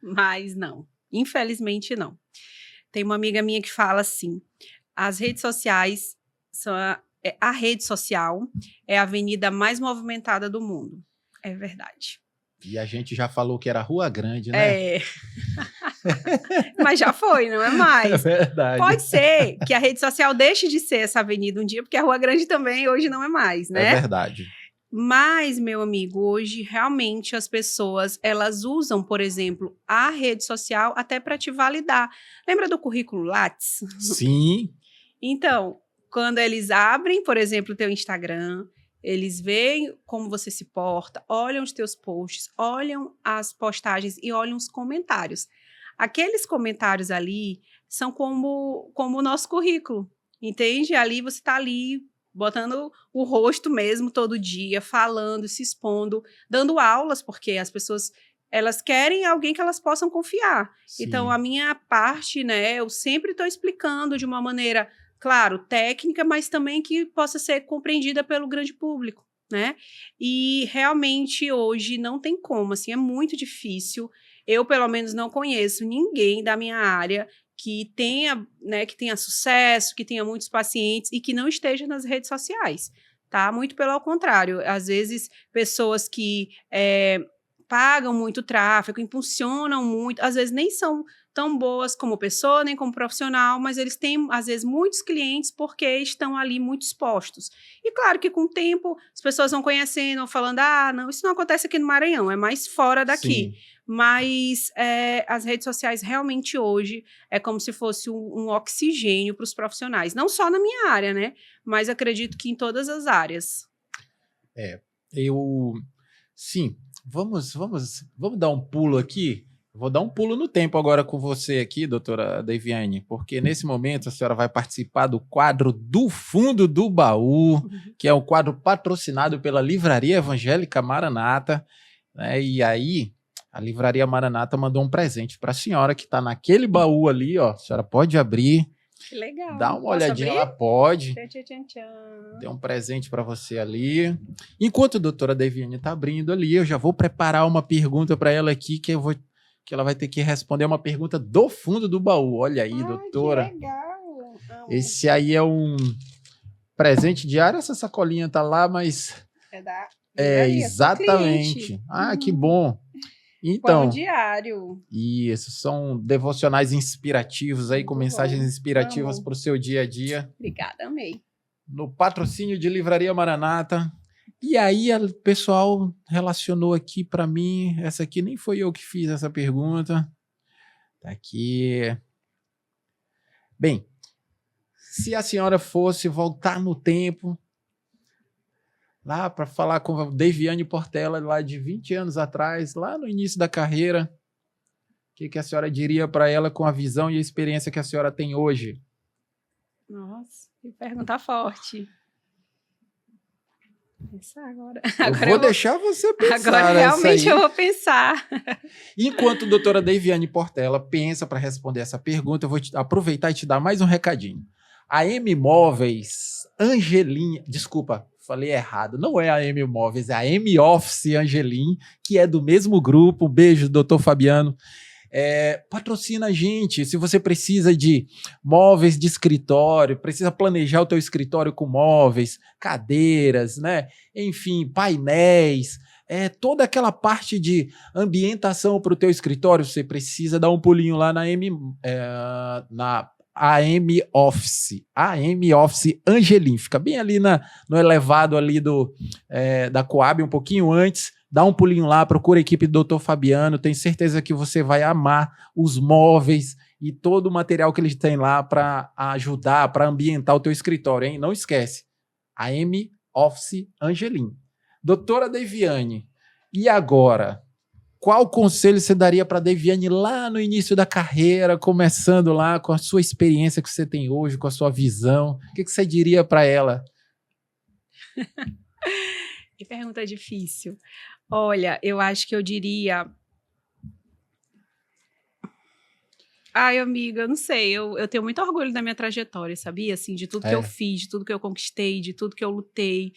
Mas não, infelizmente não. Tem uma amiga minha que fala assim, as redes sociais, a rede social é a avenida mais movimentada do mundo. É verdade. E a gente já falou que era Rua Grande, né? Mas já foi, não é mais. É verdade. Pode ser que a rede social deixe de ser essa avenida um dia, porque a Rua Grande também hoje não é mais, né? É verdade. Mas, meu amigo, hoje realmente as pessoas, elas usam, por exemplo, a rede social até para te validar. Lembra do currículo Lattes? Sim. Então, quando eles abrem, por exemplo, o teu Instagram, eles veem como você se porta, olham os teus posts, olham as postagens e olham os comentários. Aqueles comentários ali são como o nosso currículo, entende? Ali você está ali botando o rosto mesmo todo dia, falando, se expondo, dando aulas, porque as pessoas, elas querem alguém que elas possam confiar. Sim. Então, a minha parte, né, eu sempre estou explicando de uma maneira, claro, técnica, mas também que possa ser compreendida pelo grande público, né? E realmente hoje não tem como, assim, é muito difícil. Eu, pelo menos, não conheço ninguém da minha área que tenha, né, que tenha sucesso, que tenha muitos pacientes e que não esteja nas redes sociais, tá? Muito pelo contrário. Às vezes, pessoas que pagam muito tráfego, impulsionam muito, às vezes nem são tão boas como pessoa, nem como profissional, mas eles têm, às vezes, muitos clientes porque estão ali muito expostos. E claro que com o tempo, as pessoas vão conhecendo, vão falando, não, isso não acontece aqui no Maranhão, é mais fora daqui. Sim. Mas as redes sociais realmente hoje é como se fosse um oxigênio para os profissionais. Não só na minha área, né? Mas acredito que em todas as áreas. Sim, vamos dar um pulo aqui. Vou dar um pulo no tempo agora com você aqui, doutora Deviane, porque nesse momento a senhora vai participar do quadro Do Fundo do Baú, que é um quadro patrocinado pela Livraria Evangélica Maranata, né? E aí a Livraria Maranata mandou um presente para a senhora que está naquele baú ali, ó. A senhora pode abrir. Que legal. Dá uma olhadinha lá, pode. Tem um presente para você ali. Enquanto a doutora Deviane está abrindo ali, eu já vou preparar uma pergunta para ela aqui que ela vai ter que responder uma pergunta do fundo do baú. Olha aí, doutora. Que legal. Esse aí é um presente diário. Essa sacolinha tá lá, mas exatamente. Que bom. Então, pão diário. Isso, são devocionais inspirativos aí, com Muito mensagens bom. inspirativas para o seu dia a dia. Obrigada, amei. No patrocínio de Livraria Maranata. E aí o pessoal relacionou aqui para mim, essa aqui nem foi eu que fiz essa pergunta. Tá aqui. Bem, se a senhora fosse voltar no tempo, lá para falar com a Deviane Portela, lá de 20 anos atrás, lá no início da carreira, o que a senhora diria para ela com a visão e a experiência que a senhora tem hoje? Nossa, que pergunta forte. Vou pensar agora. Eu vou deixar você pensar. Agora realmente eu vou pensar. Enquanto a doutora Deviane Portela pensa para responder essa pergunta, eu vou aproveitar e te dar mais um recadinho. A M Móveis Angelim, desculpa, falei errado, não é a M Móveis, é a M Office Angelim, que é do mesmo grupo. Um beijo, doutor Fabiano. Patrocina a gente. Se você precisa de móveis de escritório, precisa planejar o teu escritório com móveis, cadeiras, né? Enfim, painéis, toda aquela parte de ambientação para o teu escritório, você precisa dar um pulinho lá na AM Office, AM Office Angelim, fica bem ali no elevado ali da Coab, um pouquinho antes. Dá um pulinho lá, procura a equipe do Dr. Fabiano, tenho certeza que você vai amar os móveis e todo o material que eles têm lá para ajudar, para ambientar o teu escritório, hein? Não esquece, a M Office Angelim. Doutora Deviane, e agora? Qual conselho você daria para a Deviane lá no início da carreira, começando lá com a sua experiência que você tem hoje, com a sua visão? O que você diria para ela? Que pergunta difícil. Olha, eu acho que eu diria... Ai, amiga, eu não sei, eu tenho muito orgulho da minha trajetória, sabia? Assim, de tudo que eu fiz, de tudo que eu conquistei, de tudo que eu lutei.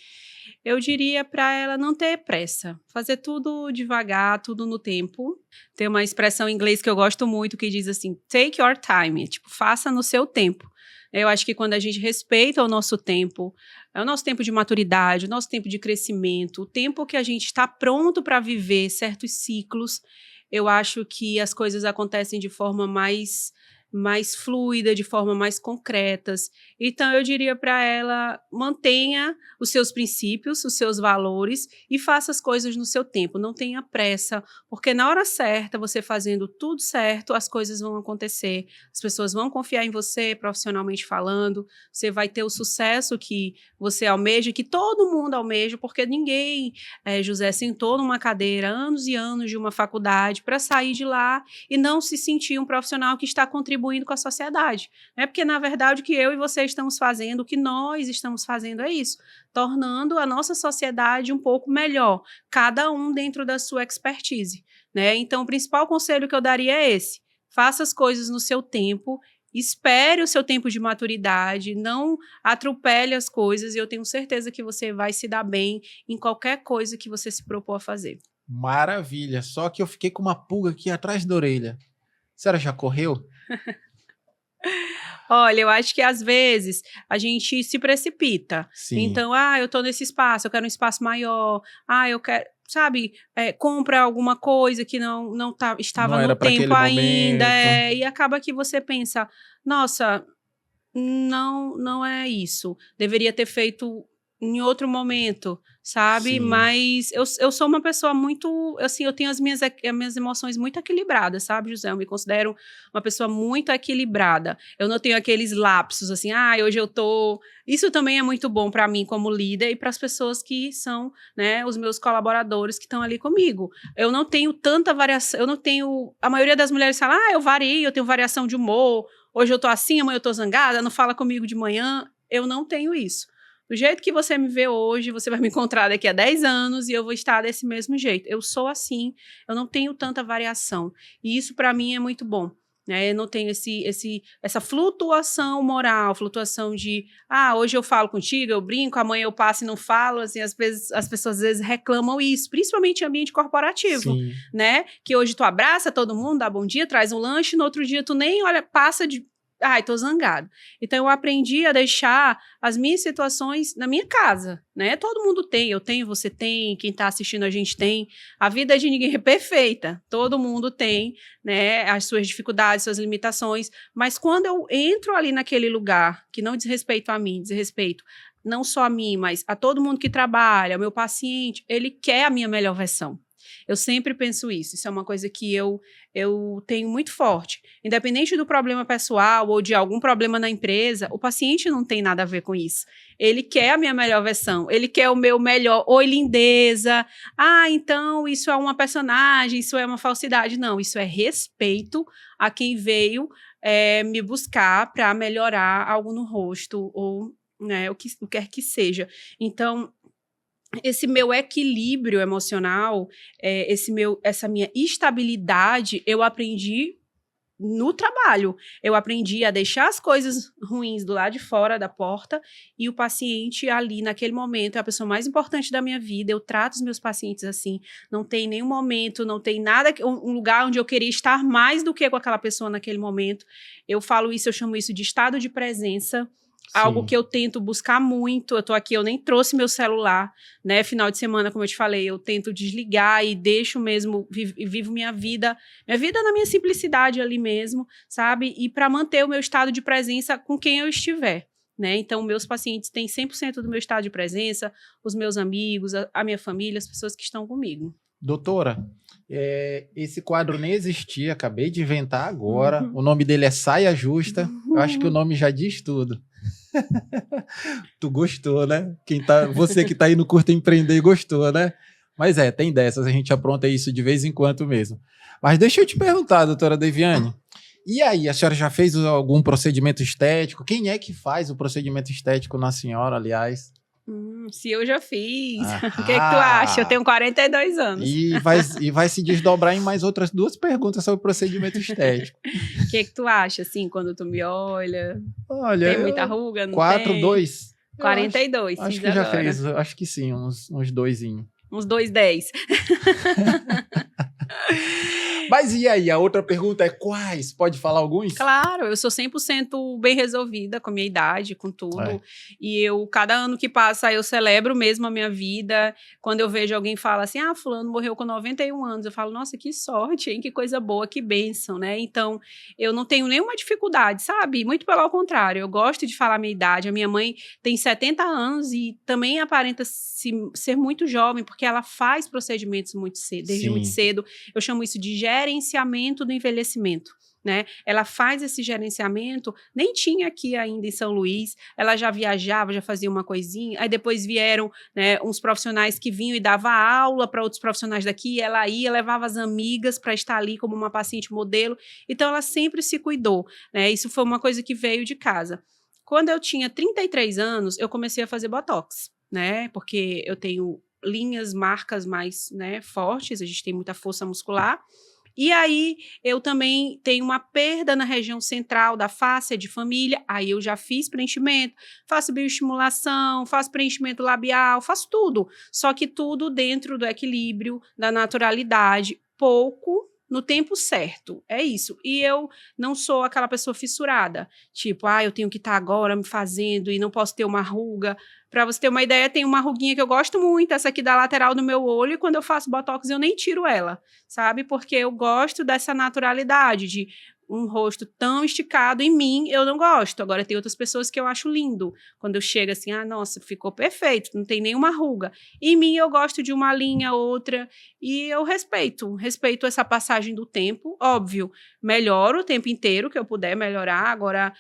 Eu diria para ela não ter pressa, fazer tudo devagar, tudo no tempo. Tem uma expressão em inglês que eu gosto muito que diz assim, take your time, tipo, faça no seu tempo. Eu acho que quando a gente respeita o nosso tempo, é o nosso tempo de maturidade, o nosso tempo de crescimento, o tempo que a gente está pronto para viver certos ciclos, eu acho que as coisas acontecem de forma mais fluida, de forma mais concretas. Então, eu diria para ela, mantenha os seus princípios, os seus valores e faça as coisas no seu tempo. Não tenha pressa, porque na hora certa, você fazendo tudo certo, as coisas vão acontecer. As pessoas vão confiar em você, profissionalmente falando. Você vai ter o sucesso que você almeja, que todo mundo almeja, porque ninguém, José, sentou numa cadeira anos e anos de uma faculdade para sair de lá e não se sentir um profissional que está contribuindo com a sociedade, né? Porque, na verdade, o que eu e você estamos fazendo, o que nós estamos fazendo é isso, tornando a nossa sociedade um pouco melhor, cada um dentro da sua expertise, né? Então, o principal conselho que eu daria é esse, faça as coisas no seu tempo, espere o seu tempo de maturidade, não atropele as coisas e eu tenho certeza que você vai se dar bem em qualquer coisa que você se propor a fazer. Maravilha, só que eu fiquei com uma pulga aqui atrás da orelha. A senhora já correu? Olha, eu acho que às vezes a gente se precipita. Sim. Então, eu tô nesse espaço, eu quero um espaço maior. Eu quero, sabe, compra alguma coisa que estava no tempo ainda. E acaba que você pensa, nossa, não é isso. Deveria ter feito em outro momento, sabe? Sim. Mas eu sou uma pessoa muito, assim, eu tenho as minhas emoções muito equilibradas, sabe, José? Eu me considero uma pessoa muito equilibrada. Eu não tenho aqueles lapsos, assim, hoje eu tô... Isso também é muito bom para mim como líder e para as pessoas que são, né, os meus colaboradores que estão ali comigo. Eu não tenho tanta variação, eu não tenho... A maioria das mulheres fala, eu vario, eu tenho variação de humor, hoje eu tô assim, amanhã eu tô zangada, não fala comigo de manhã. Eu não tenho isso. Do jeito que você me vê hoje, você vai me encontrar daqui a 10 anos e eu vou estar desse mesmo jeito. Eu sou assim, eu não tenho tanta variação. E isso, para mim, é muito bom. Né? Eu não tenho essa flutuação moral, flutuação de, hoje eu falo contigo, eu brinco, amanhã eu passo e não falo. Assim, as pessoas, às vezes, reclamam isso, principalmente em ambiente corporativo. Sim. Né? Que hoje tu abraça todo mundo, dá bom dia, traz um lanche, no outro dia tu nem olha, passa de... tô zangado. Então, eu aprendi a deixar as minhas situações na minha casa, né? Todo mundo tem, eu tenho, você tem, quem tá assistindo a gente tem. A vida de ninguém é perfeita, todo mundo tem, né? As suas dificuldades, suas limitações. Mas quando eu entro ali naquele lugar, que não diz respeito a mim, diz respeito não só a mim, mas a todo mundo que trabalha, o meu paciente, ele quer a minha melhor versão. Eu sempre penso isso. Isso é uma coisa que eu tenho muito forte. Independente do problema pessoal ou de algum problema na empresa, o paciente não tem nada a ver com isso. Ele quer a minha melhor versão, ele quer o meu melhor. Oi, lindeza. Ah, então isso é uma personagem, isso é uma falsidade. Não, isso é respeito a quem veio me buscar para melhorar algo no rosto ou, né, o que quer que seja. Então, esse meu equilíbrio emocional, essa minha estabilidade, eu aprendi no trabalho. Eu aprendi a deixar as coisas ruins do lado de fora da porta e o paciente ali, naquele momento, é a pessoa mais importante da minha vida. Eu trato os meus pacientes assim. Não tem nenhum momento, não tem nada, um lugar onde eu queria estar mais do que com aquela pessoa naquele momento. Eu falo isso, eu chamo isso de estado de presença. Algo Sim. que eu tento buscar muito. Eu tô aqui, eu nem trouxe meu celular, né? Final de semana, como eu te falei, eu tento desligar e deixo mesmo, vivo minha vida na minha simplicidade ali mesmo, sabe? E para manter o meu estado de presença com quem eu estiver, né? Então, meus pacientes têm 100% do meu estado de presença, os meus amigos, a minha família, as pessoas que estão comigo. Doutora, esse quadro nem existia, acabei de inventar agora. O nome dele é Saia Justa. Eu acho que o nome já diz tudo. Tu gostou, né? Você que tá aí no Curta Empreender gostou, né? Mas tem dessas, a gente apronta isso de vez em quando mesmo. Mas deixa eu te perguntar, doutora Deviane. E aí, a senhora já fez algum procedimento estético? Quem é que faz o procedimento estético na senhora, aliás? Se eu já fiz. O que tu acha? Eu tenho 42 anos. E vai se desdobrar em mais outras 2 perguntas sobre o procedimento estético. O que tu acha, assim, quando tu me olha? Olha, tem muita ruga? Não 4, tem? 2? 42, acho que agora. já fez, acho que sim, uns 2zinhos. Uns 2,10. Mas e aí, a outra pergunta é quais? Pode falar alguns? Claro, eu sou 100% bem resolvida com a minha idade, com tudo. E cada ano que passa, eu celebro mesmo a minha vida. Quando eu vejo alguém fala assim, fulano morreu com 91 anos, eu falo, nossa, que sorte, hein? Que coisa boa, que bênção, né? Então, eu não tenho nenhuma dificuldade, sabe? Muito pelo contrário, eu gosto de falar a minha idade. A minha mãe tem 70 anos e também aparenta ser muito jovem, porque ela faz procedimentos muito cedo, desde muito cedo. Eu chamo isso de gerenciamento do envelhecimento, né? Ela faz esse gerenciamento, nem tinha aqui ainda em São Luís, ela já viajava, já fazia uma coisinha, aí depois vieram, né, uns profissionais que vinham e davam aula para outros profissionais daqui, ela ia, levava as amigas para estar ali como uma paciente modelo, então ela sempre se cuidou, né? Isso foi uma coisa que veio de casa. Quando eu tinha 33 anos, eu comecei a fazer botox, né? Porque eu tenho marcas mais, né, fortes, a gente tem muita força muscular. E aí, eu também tenho uma perda na região central da face de família, aí eu já fiz preenchimento, faço bioestimulação, faço preenchimento labial, faço tudo, só que tudo dentro do equilíbrio, da naturalidade, pouco no tempo certo, é isso. E eu não sou aquela pessoa fissurada, tipo, eu tenho que estar agora me fazendo e não posso ter uma ruga. Para você ter uma ideia, tem uma ruguinha que eu gosto muito, essa aqui da lateral do meu olho, e quando eu faço botox eu nem tiro ela, sabe? Porque eu gosto dessa naturalidade, de um rosto tão esticado em mim, eu não gosto. Agora, tem outras pessoas que eu acho lindo. Quando eu chego assim, nossa, ficou perfeito, não tem nenhuma ruga. Em mim, eu gosto de uma linha, outra, e eu respeito essa passagem do tempo, óbvio. Melhoro o tempo inteiro que eu puder melhorar. Agora,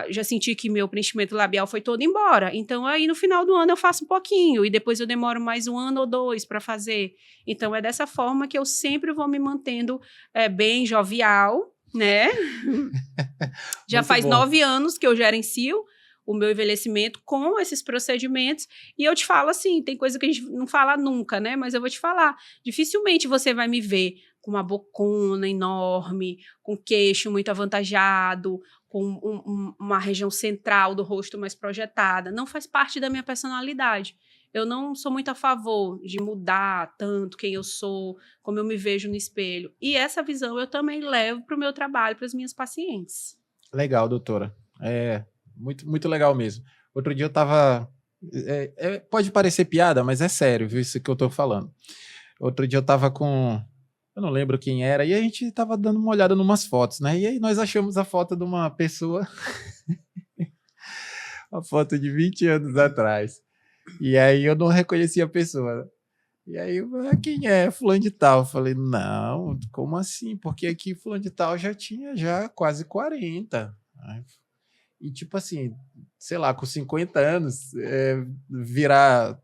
já senti que meu preenchimento labial foi todo embora. Então, aí no final do ano eu faço um pouquinho, e depois eu demoro mais 1 ano ou 2 para fazer. Então, é dessa forma que eu sempre vou me mantendo bem jovial, né? Já faz 9 anos que eu gerencio o meu envelhecimento com esses procedimentos, e eu te falo assim, tem coisa que a gente não fala nunca, né? Mas eu vou te falar, dificilmente você vai me ver com uma bocona enorme, com queixo muito avantajado, com uma região central do rosto mais projetada. Não faz parte da minha personalidade. Eu não sou muito a favor de mudar tanto quem eu sou, como eu me vejo no espelho. E essa visão eu também levo para o meu trabalho, para as minhas pacientes. Legal, doutora. Muito, muito legal mesmo. Outro dia eu estava... pode parecer piada, mas é sério, viu, isso que eu estou falando. Outro dia eu estava com... Eu não lembro quem era, e a gente estava dando uma olhada em umas fotos, né? E aí nós achamos a foto de uma pessoa... uma foto de 20 anos atrás. E aí eu não reconheci a pessoa. E aí, quem é? Fulano de tal. Eu falei, não, como assim? Porque aqui fulano de tal já tinha já quase 40. E tipo assim, sei lá, com 50 anos, virar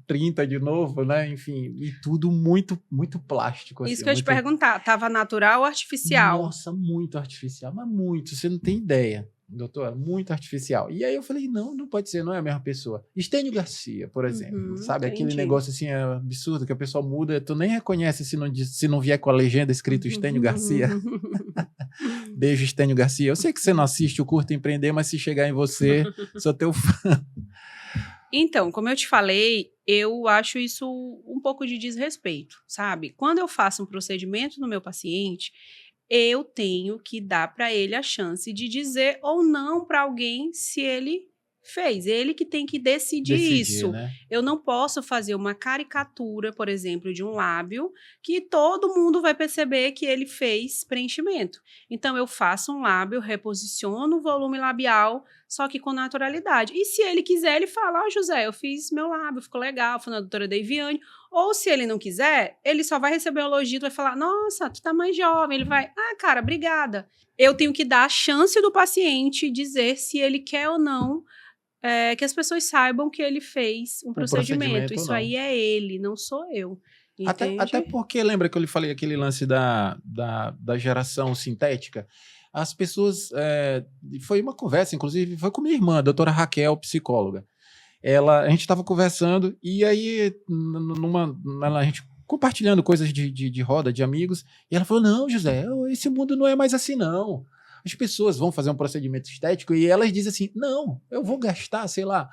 30 de novo, né? Enfim, e tudo muito, muito plástico, Isso assim, que eu ia te muito... perguntar, tava natural ou artificial? Nossa, muito artificial, mas muito, você não tem ideia, doutora, muito artificial. E aí eu falei, não, não pode ser, não é a mesma pessoa. Estênio Garcia, por exemplo, sabe? Aquele Entendi. negócio assim absurdo que a pessoa muda, tu nem reconhece se não vier com a legenda escrito Estênio Garcia. Beijo, Estênio Garcia. Eu sei que você não assiste o Curto Empreender, mas se chegar em você, sou teu fã. Então, como eu te falei, eu acho isso um pouco de desrespeito, sabe? Quando eu faço um procedimento no meu paciente, eu tenho que dar para ele a chance de dizer ou não para alguém se ele fez. Ele que tem que decidir Decidir, isso. né? Eu não posso fazer uma caricatura, por exemplo, de um lábio que todo mundo vai perceber que ele fez preenchimento. Então, eu faço um lábio, reposiciono o volume labial, só que com naturalidade. E se ele quiser, ele fala: Ó, José, eu fiz meu lábio, ficou legal, foi na doutora Deiviane. Ou se ele não quiser, ele só vai receber um elogio, vai falar: nossa, tu tá mais jovem. Ele vai: ah, cara, obrigada. Eu tenho que dar a chance do paciente dizer se ele quer ou não, que as pessoas saibam que ele fez um O procedimento. procedimento ou Isso não. aí é ele, não sou eu. Até Entende? porque, lembra que eu lhe falei aquele lance da geração sintética? As pessoas. Foi uma conversa, inclusive, foi com minha irmã, a doutora Raquel, psicóloga. A gente estava conversando, e aí, a gente compartilhando coisas de roda, de amigos, e ela falou: não, José, esse mundo não é mais assim, não. As pessoas vão fazer um procedimento estético e elas dizem assim: não, eu vou gastar, sei lá,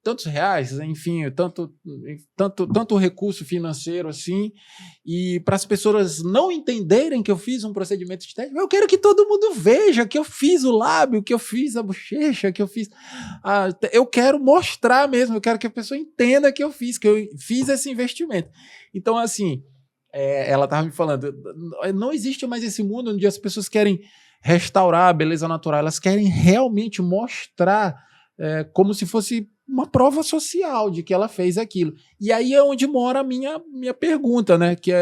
tantos reais, enfim, tanto recurso financeiro assim, e para as pessoas não entenderem que eu fiz um procedimento estético, eu quero que todo mundo veja que eu fiz o lábio, que eu fiz a bochecha, que eu fiz. Eu quero mostrar mesmo, eu quero que a pessoa entenda que eu fiz esse investimento. Então, assim, ela estava me falando, não existe mais esse mundo onde as pessoas querem restaurar a beleza natural, elas querem realmente mostrar como se fosse uma prova social de que ela fez aquilo. E aí é onde mora a minha pergunta, né? Que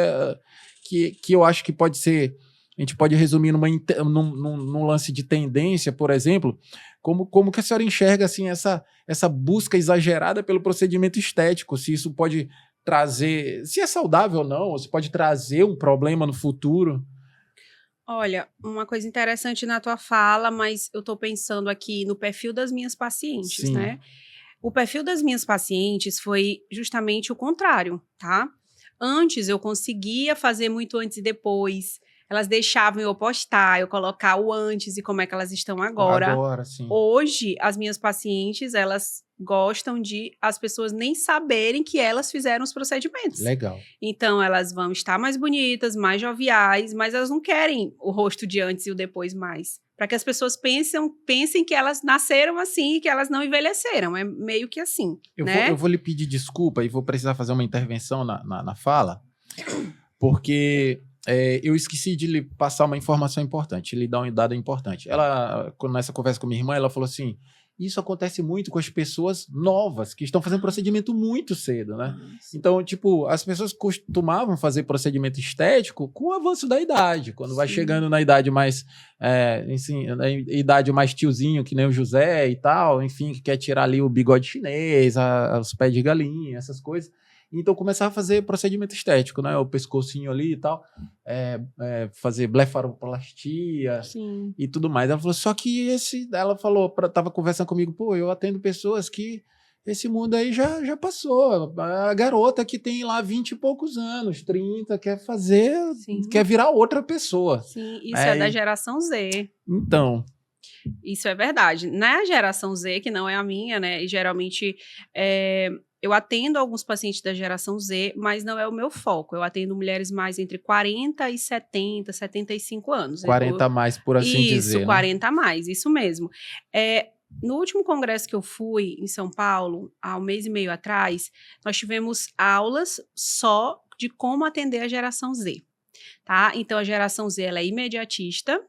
eu acho que pode ser. A gente pode resumir num lance de tendência, por exemplo, como que a senhora enxerga assim, essa busca exagerada pelo procedimento estético, se isso pode trazer, se é saudável ou não, ou se pode trazer um problema no futuro. Olha, uma coisa interessante na tua fala, mas eu tô pensando aqui no perfil das minhas pacientes, Sim, né? O perfil das minhas pacientes foi justamente o contrário, tá? Antes eu conseguia fazer muito antes e depois. Elas deixavam eu postar, eu colocar o antes e como é que elas estão agora. agora sim. Hoje, as minhas pacientes, elas gostam de as pessoas nem saberem que elas fizeram os procedimentos. Legal. Então, elas vão estar mais bonitas, mais joviais, mas elas não querem o rosto de antes e o depois mais. Para que as pessoas pensem que elas nasceram assim e que elas não envelheceram. É meio que assim, Eu né? vou lhe pedir desculpa e vou precisar fazer uma intervenção na fala, porque eu esqueci de lhe passar uma informação importante, lhe dar um dado importante. Nessa conversa com minha irmã, ela falou assim: isso acontece muito com as pessoas novas, que estão fazendo procedimento muito cedo, né? Então, tipo, as pessoas costumavam fazer procedimento estético com o avanço da idade. Quando vai Sim. chegando na idade mais, na idade mais tiozinho, que nem o José e tal, enfim, que quer tirar ali o bigode chinês, os pés de galinha, essas coisas. Então, começava a fazer procedimento estético, né? O pescocinho ali e tal, fazer blefaroplastia, Sim. e tudo mais. Ela falou, só que ela falou, tava conversando comigo, pô, eu atendo pessoas que esse mundo aí já passou. A garota que tem lá 20 e poucos anos, 30, Sim. quer virar outra pessoa. Sim, isso é da geração Z. Então, Isso é verdade. Na geração Z, que não é a minha, né? E geralmente eu atendo alguns pacientes da geração Z, mas não é o meu foco. Eu atendo mulheres mais entre 40 e 70, 75 anos. 40 a mais, por assim Isso, dizer, né? 40 a mais, isso mesmo. No último congresso que eu fui em São Paulo, há um mês e meio atrás, nós tivemos aulas só de como atender a geração Z, tá? Então, a geração Z, ela é imediatista,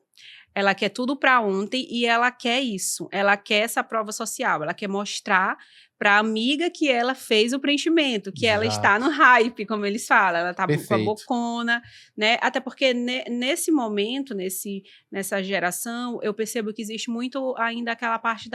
ela quer tudo para ontem e ela quer isso, ela quer essa prova social, ela quer mostrar para a amiga que ela fez o preenchimento, que ela Exato. está no hype, como eles falam, ela está com a Perfeito. bocona, né? Até porque nesse momento, nessa geração, eu percebo que existe muito ainda aquela parte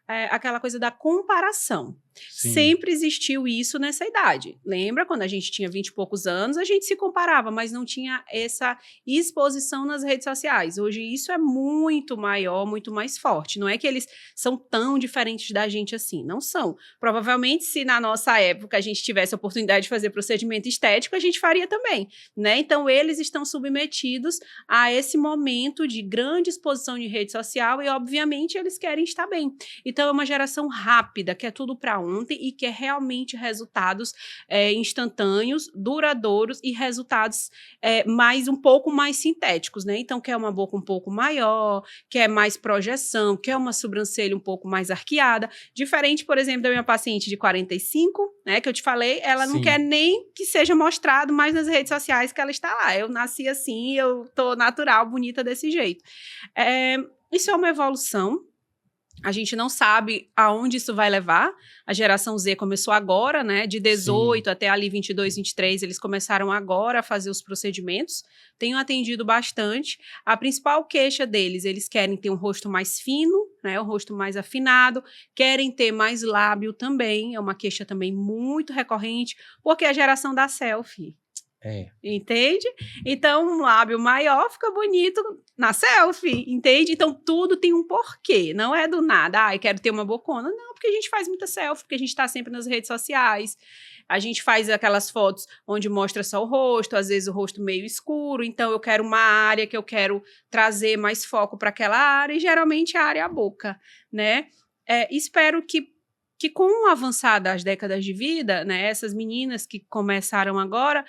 aquela coisa da comparação. Sim. Sempre existiu isso nessa idade. Lembra quando a gente tinha 20 e poucos anos, a gente se comparava, mas não tinha essa exposição nas redes sociais. Hoje isso é muito maior, muito mais forte. Não é que eles são tão diferentes da gente assim, não são. Provavelmente, se na nossa época a gente tivesse a oportunidade de fazer procedimento estético, a gente faria também, né? Então, eles estão submetidos a esse momento de grande exposição de rede social e, obviamente, eles querem estar bem. Então, é uma geração rápida, quer tudo para ontem e quer realmente resultados instantâneos, duradouros e resultados um pouco mais sintéticos, né? Então, quer uma boca um pouco maior, quer mais projeção, quer uma sobrancelha um pouco mais arqueada. Diferente, por exemplo, da minha paciente de 45, né, que eu te falei, ela não Sim. quer nem que seja mostrado mais nas redes sociais que ela está lá. Eu nasci assim, eu tô natural, bonita desse jeito. Isso é uma evolução. A gente não sabe aonde isso vai levar. A geração Z começou agora, né? De 18 Sim. até ali 22, 23, eles começaram agora a fazer os procedimentos. Tenho atendido bastante. A principal queixa deles, eles querem ter um rosto mais fino, né? Um rosto mais afinado, querem ter mais lábio também. É uma queixa também muito recorrente, porque a geração da selfie. Entende? Então, um lábio maior fica bonito na selfie, entende? Então, tudo tem um porquê, não é do nada. Eu quero ter uma bocona. Não, porque a gente faz muita selfie, porque a gente tá sempre nas redes sociais. A gente faz aquelas fotos onde mostra só o rosto, às vezes o rosto meio escuro. Então, eu quero uma área que eu quero trazer mais foco para aquela área, e geralmente a área é a boca, né? Espero que com o avançar das décadas de vida, né, essas meninas que começaram agora,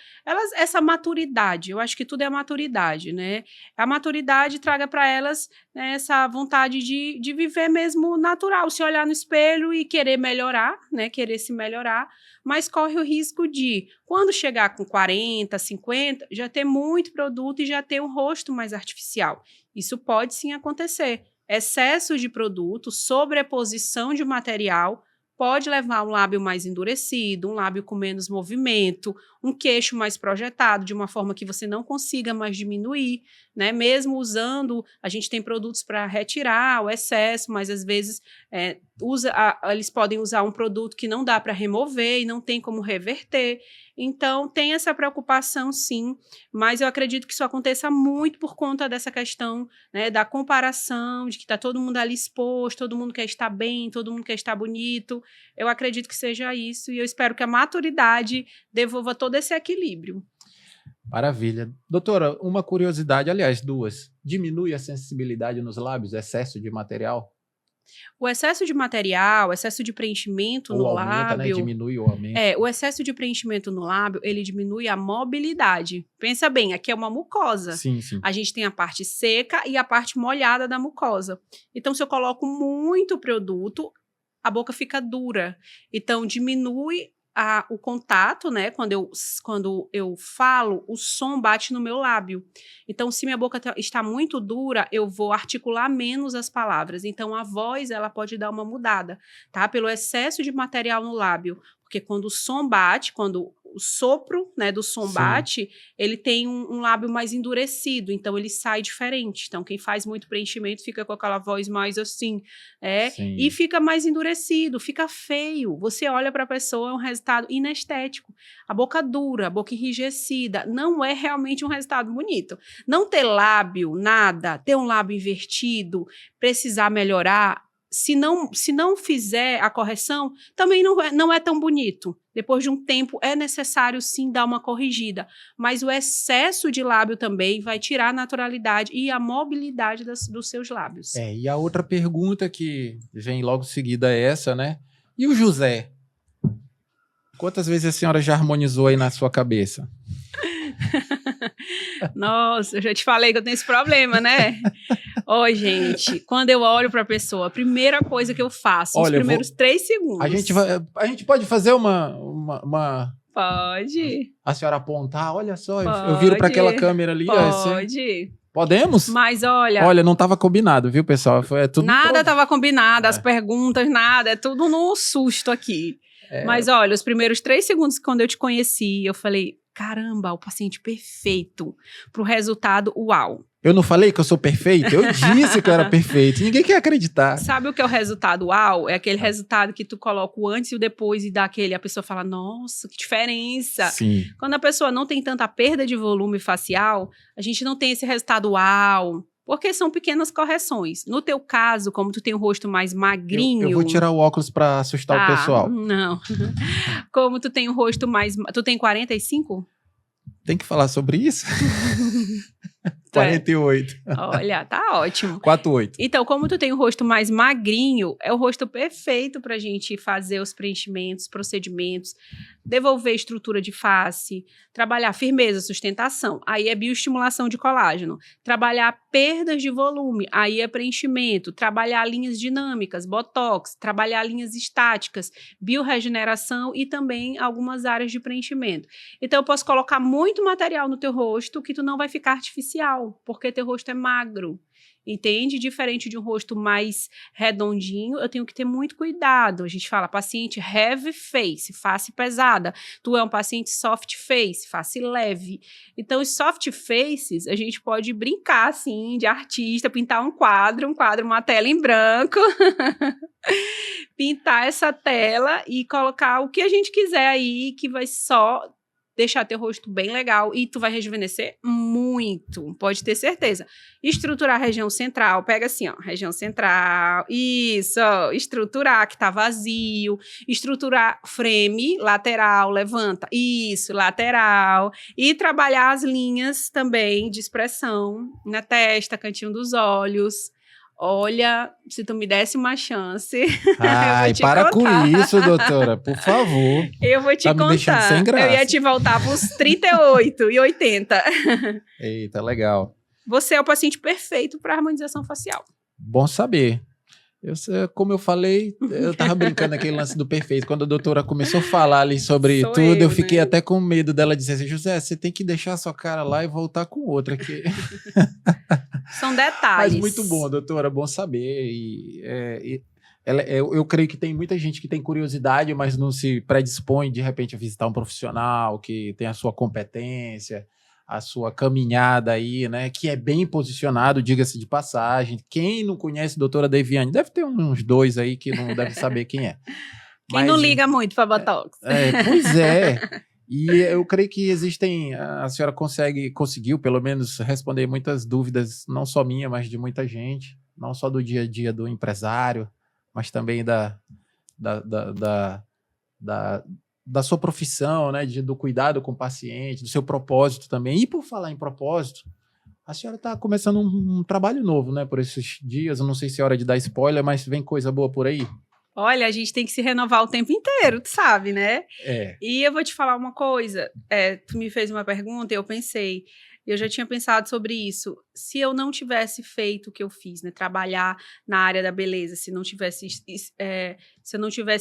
essa maturidade, eu acho que tudo é maturidade, né? A maturidade traga para elas, né, essa vontade de viver mesmo natural, se olhar no espelho e querer melhorar, né, querer se melhorar, mas corre o risco de, quando chegar com 40, 50, já ter muito produto e já ter um rosto mais artificial. Isso pode sim acontecer. Excesso de produto, sobreposição de material, pode levar um lábio mais endurecido, um lábio com menos movimento, um queixo mais projetado, de uma forma que você não consiga mais diminuir, né? Mesmo usando, a gente tem produtos para retirar o excesso, mas às vezes eles podem usar um produto que não dá para remover e não tem como reverter. Então, tem essa preocupação, sim, mas eu acredito que isso aconteça muito por conta dessa questão, né, da comparação, de que está todo mundo ali exposto, todo mundo quer estar bem, todo mundo quer estar bonito. Eu acredito que seja isso e eu espero que a maturidade devolva todo esse equilíbrio. Maravilha. Doutora, uma curiosidade, aliás, duas. Diminui a sensibilidade nos lábios, excesso de material? O excesso de material, o excesso de preenchimento no aumenta, lábio... né? Diminui ou aumenta. O excesso de preenchimento no lábio, ele diminui a mobilidade. Pensa bem, aqui é uma mucosa. Sim, sim. A gente tem a parte seca e a parte molhada da mucosa. Então, se eu coloco muito produto, a boca fica dura. Então, diminui o contato, né? Quando eu falo, o som bate no meu lábio. Então, se minha boca está muito dura, eu vou articular menos as palavras. Então, a voz, ela pode dar uma mudada, tá? Pelo excesso de material no lábio. Porque quando o som bate, quando o sopro, né, do som bate, ele tem um lábio mais endurecido, então ele sai diferente. Então, quem faz muito preenchimento fica com aquela voz mais assim, e fica mais endurecido, fica feio. Você olha para a pessoa, é um resultado inestético. A boca dura, a boca enrijecida, não é realmente um resultado bonito. Não ter lábio, nada, ter um lábio invertido, precisar melhorar, se não fizer a correção, também não é tão bonito. Depois de um tempo, é necessário sim dar uma corrigida. Mas o excesso de lábio também vai tirar a naturalidade e a mobilidade dos seus lábios. E a outra pergunta que vem logo seguida é essa, né? E o José? Quantas vezes a senhora já harmonizou aí na sua cabeça? Nossa, eu já te falei que eu tenho esse problema, né? Gente, quando eu olho para a pessoa, a primeira coisa que eu faço, os primeiros 3 segundos... A gente pode fazer uma... Pode. A senhora apontar, olha só, eu viro para aquela câmera ali. Pode. Podemos? Mas olha... Olha, não estava combinado, viu, pessoal? Foi tudo Nada estava combinado, as perguntas, nada. É tudo no susto aqui. Mas olha, os primeiros 3 segundos quando eu te conheci, eu falei, caramba, o paciente perfeito para o resultado, uau. Eu não falei que eu sou perfeito? Eu disse que eu era perfeito. Ninguém quer acreditar. Sabe o que é o resultado uau? É aquele resultado que tu coloca o antes e o depois e dá aquele... A pessoa fala, nossa, que diferença. Sim. Quando a pessoa não tem tanta perda de volume facial, a gente não tem esse resultado uau. Porque são pequenas correções. No teu caso, como tu tem o rosto mais magrinho... Eu vou tirar o óculos para assustar o pessoal. Não. Como tu tem o rosto mais... Tu tem 45? Tem que falar sobre isso? 48. Olha, tá ótimo. 48. Então, como tu tem o rosto mais magrinho, é o rosto perfeito pra gente fazer os preenchimentos, procedimentos, devolver estrutura de face, trabalhar firmeza, sustentação. Aí é bioestimulação de colágeno. Trabalhar perdas de volume. Aí é preenchimento. Trabalhar linhas dinâmicas, botox. Trabalhar linhas estáticas, biorregeneração e também algumas áreas de preenchimento. Então, eu posso colocar muito material no teu rosto que tu não vai ficar artificial, porque teu rosto é magro, entende? Diferente de um rosto mais redondinho, eu tenho que ter muito cuidado. A gente fala, paciente heavy face, face pesada. Tu é um paciente soft face, face leve. Então, os soft faces, a gente pode brincar, assim, de artista, pintar um quadro, uma tela em branco, pintar essa tela e colocar o que a gente quiser aí, que vai só... deixar teu rosto bem legal e tu vai rejuvenescer muito, pode ter certeza. Estruturar a região central, pega assim, ó, região central, isso, ó, estruturar que tá vazio, estruturar frame, lateral, levanta, isso, lateral, e trabalhar as linhas também de expressão na testa, cantinho dos olhos. Olha, se tu me desse uma chance, Ai, eu vou te para contar. com isso, doutora, por favor. Eu vou te Tá me deixando contar. sem graça. Eu ia te voltar para os 38 e 80. Eita, legal. Você é o paciente perfeito para harmonização facial. Bom saber. Como eu falei, eu tava brincando aquele lance do perfeito. Quando a doutora começou a falar ali sobre Sou tudo, eu né? fiquei até com medo dela dizer assim, José, você tem que deixar a sua cara lá e voltar com outra aqui. São detalhes. Mas muito bom, doutora, bom saber. Eu creio que tem muita gente que tem curiosidade, mas não se predispõe de repente a visitar um profissional que tem a sua competência, a sua caminhada aí, né? Que é bem posicionado, diga-se de passagem. Quem não conhece a doutora Deviane, deve ter uns 2 aí que não deve saber quem é. Quem não liga muito para Botox. Pois é. E eu creio que existem... A senhora conseguiu, pelo menos, responder muitas dúvidas, não só minha, mas de muita gente. Não só do dia a dia do empresário, mas também da sua profissão, né? Do cuidado com o paciente, do seu propósito também. E por falar em propósito, a senhora está começando um trabalho novo, né? Por esses dias. Eu não sei se é hora de dar spoiler, mas vem coisa boa por aí. Olha, a gente tem que se renovar o tempo inteiro, tu sabe, né? E eu vou te falar uma coisa. Tu me fez uma pergunta e eu pensei... Eu já tinha pensado sobre isso. Se eu não tivesse feito o que eu fiz, né? Trabalhar na área da beleza, se eu não tivesse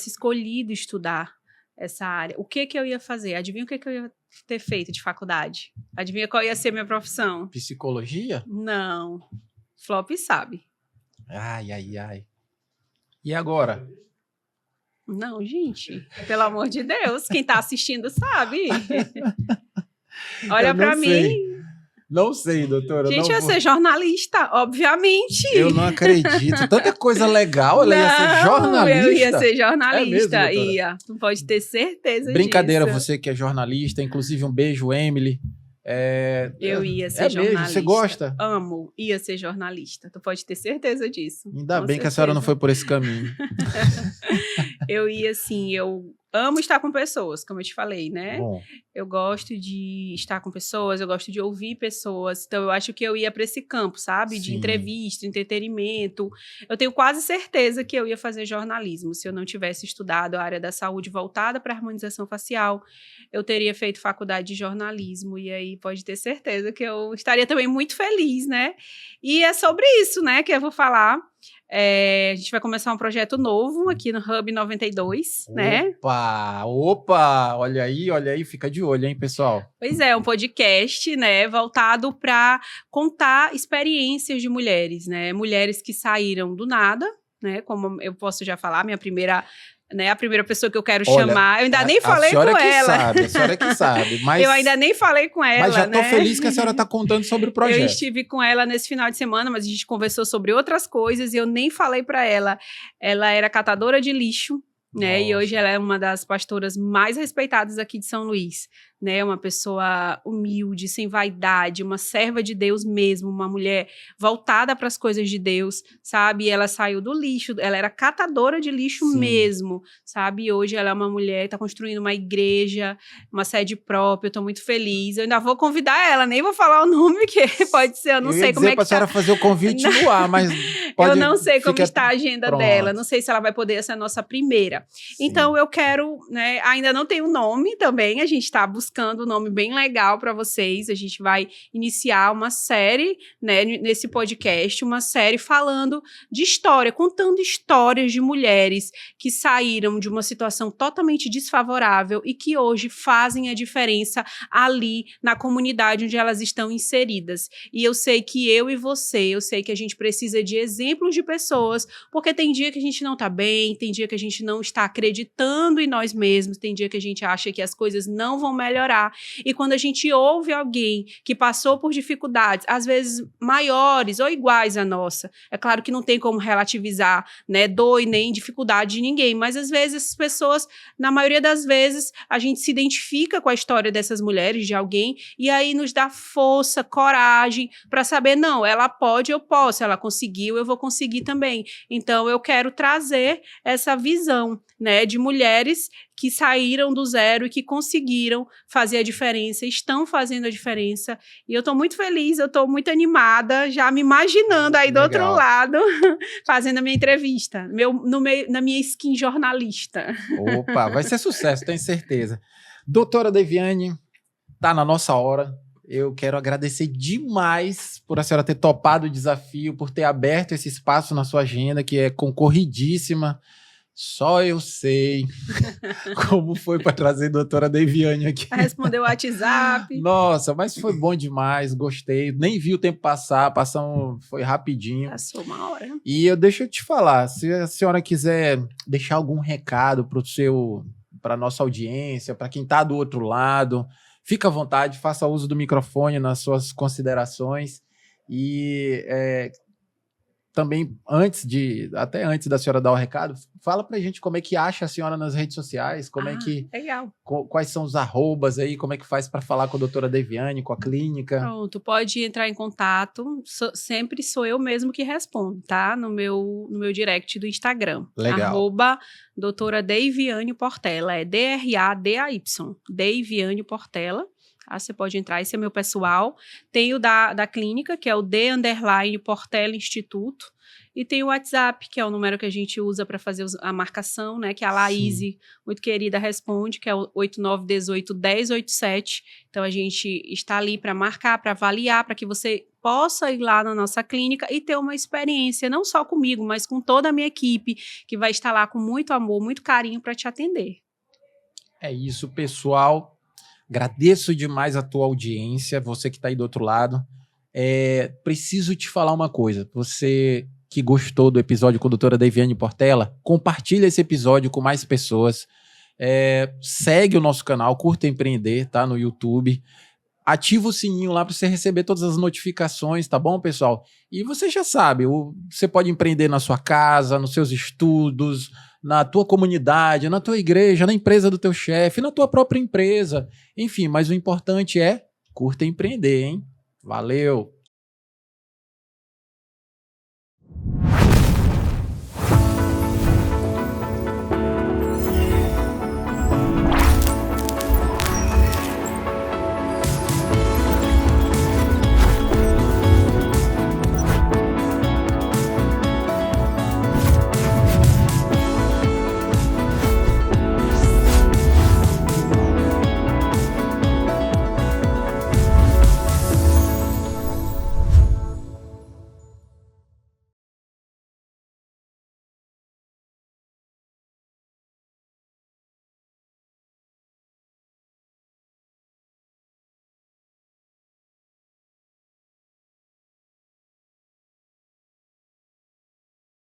escolhido estudar essa área, o que eu ia fazer? Adivinha o que eu ia ter feito de faculdade? Adivinha qual ia ser minha profissão? Psicologia? Não. Flop sabe. Ai. E agora? Não, gente. Pelo amor de Deus. Quem tá assistindo sabe. Olha pra mim. Não sei, doutora. Gente, eu ia ser jornalista, obviamente. Eu não acredito. Tanta coisa legal, ela ia ser jornalista. Eu ia ser jornalista. É mesmo, ia. Tu pode ter certeza Brincadeira, disso. você que é jornalista. Inclusive, um beijo, Emily. Eu ia ser jornalista. Mesmo? Você gosta? Amo. Ia ser jornalista. Tu pode ter certeza disso. Ainda bem que a senhora não foi por esse caminho. Eu ia, assim, eu amo estar com pessoas, como eu te falei, né? Bom. Eu gosto de estar com pessoas, eu gosto de ouvir pessoas. Então, eu acho que eu ia para esse campo, sabe? Sim. De entrevista, entretenimento. Eu tenho quase certeza que eu ia fazer jornalismo. Se eu não tivesse estudado a área da saúde voltada para harmonização facial, eu teria feito faculdade de jornalismo. E aí, pode ter certeza que eu estaria também muito feliz, né? E é sobre isso, né, que eu vou falar. A gente vai começar um projeto novo aqui no Hub 92, né? Opa! Olha aí, fica de olho, hein, pessoal? Pois é, um podcast, né, voltado para contar experiências de mulheres, né? Mulheres que saíram do nada, né? Como eu posso já falar, minha primeira... Né, a primeira pessoa que eu quero chamar, eu ainda nem falei com ela. A senhora que sabe, mas... Eu ainda nem falei com ela, mas já tô né? feliz que a senhora tá contando sobre o projeto. Eu estive com ela nesse final de semana, mas a gente conversou sobre outras coisas e eu nem falei para ela. Ela era catadora de lixo, né? Nossa. E hoje ela é uma das pastoras mais respeitadas aqui de São Luís, né? Uma pessoa humilde, sem vaidade, uma serva de Deus mesmo, uma mulher voltada para as coisas de Deus, sabe? E ela saiu do lixo, ela era catadora de lixo Sim. mesmo, sabe? E hoje ela é uma mulher, está construindo uma igreja, uma sede própria, eu tô muito feliz. Eu ainda vou convidar ela, nem vou falar o nome, que pode ser, eu não sei como é que pra senhora fazer o convite no ar, mas pode... Eu não sei como fica... está a agenda Pronto. dela, não sei se ela vai poder ser a nossa primeira. Sim. Então, eu quero, né, ainda não tem um nome também, a gente está buscando um nome bem legal para vocês, a gente vai iniciar uma série, né, nesse podcast, uma série falando de história, contando histórias de mulheres que saíram de uma situação totalmente desfavorável e que hoje fazem a diferença ali na comunidade onde elas estão inseridas. E eu sei que eu e você, eu sei que a gente precisa de exemplos de pessoas, porque tem dia que a gente não tá bem, tem dia que a gente não está acreditando em nós mesmos, tem dia que a gente acha que as coisas não vão melhorar. E quando a gente ouve alguém que passou por dificuldades, às vezes maiores ou iguais à nossa, é claro que não tem como relativizar, né, dor e nem dificuldade de ninguém, mas às vezes essas pessoas, na maioria das vezes, a gente se identifica com a história dessas mulheres, de alguém, e aí nos dá força, coragem para saber, não, ela pode, eu posso, ela conseguiu, eu vou conseguir também. Então eu quero trazer essa visão, né, de mulheres que saíram do zero e que conseguiram fazer a diferença, estão fazendo a diferença, e eu tô muito feliz, eu tô muito animada, já me imaginando aí do outro lado, fazendo a minha entrevista, na minha skin jornalista. Opa, vai ser sucesso, tenho certeza. Doutora Deviane, tá na nossa hora. Eu quero agradecer demais por a senhora ter topado o desafio, por ter aberto esse espaço na sua agenda, que é concorridíssima. Só eu sei como foi para trazer a doutora Deviane aqui. Respondeu o WhatsApp. Nossa, mas foi bom demais, gostei. Nem vi o tempo passar, foi rapidinho. Passou uma hora. E deixa eu te falar, se a senhora quiser deixar algum recado para nossa audiência, para quem está do outro lado, fica à vontade, faça uso do microfone nas suas considerações. E também, até antes da senhora dar o recado, fala pra gente como é que acha a senhora nas redes sociais, Legal. Quais são os arrobas aí, como é que faz para falar com a doutora Deviane, com a clínica? Pronto, pode entrar em contato, sempre sou eu mesmo que respondo, tá? No meu direct do Instagram. Legal. @doutora Deviane Portela, é DRADAY, Deviane Portela. Você pode entrar, esse é meu pessoal. Tem o da clínica, que é o D_Portela Instituto. E tem o WhatsApp, que é o número que a gente usa para fazer a marcação, né? Que a Laís, muito querida, responde, que é o 8918-1087. Então, a gente está ali para marcar, para avaliar, para que você possa ir lá na nossa clínica e ter uma experiência, não só comigo, mas com toda a minha equipe, que vai estar lá com muito amor, muito carinho para te atender. É isso, pessoal. Agradeço demais a tua audiência, você que está aí do outro lado. Preciso te falar uma coisa. Você que gostou do episódio com a doutora Deviane Portela, compartilha esse episódio com mais pessoas. Segue o nosso canal, Curta Empreender, tá? No YouTube. Ativa o sininho lá para você receber todas as notificações, tá bom, pessoal? E você já sabe, você pode empreender na sua casa, nos seus estudos, na tua comunidade, na tua igreja, na empresa do teu chefe, na tua própria empresa. Enfim, mas o importante é curta empreender, hein? Valeu!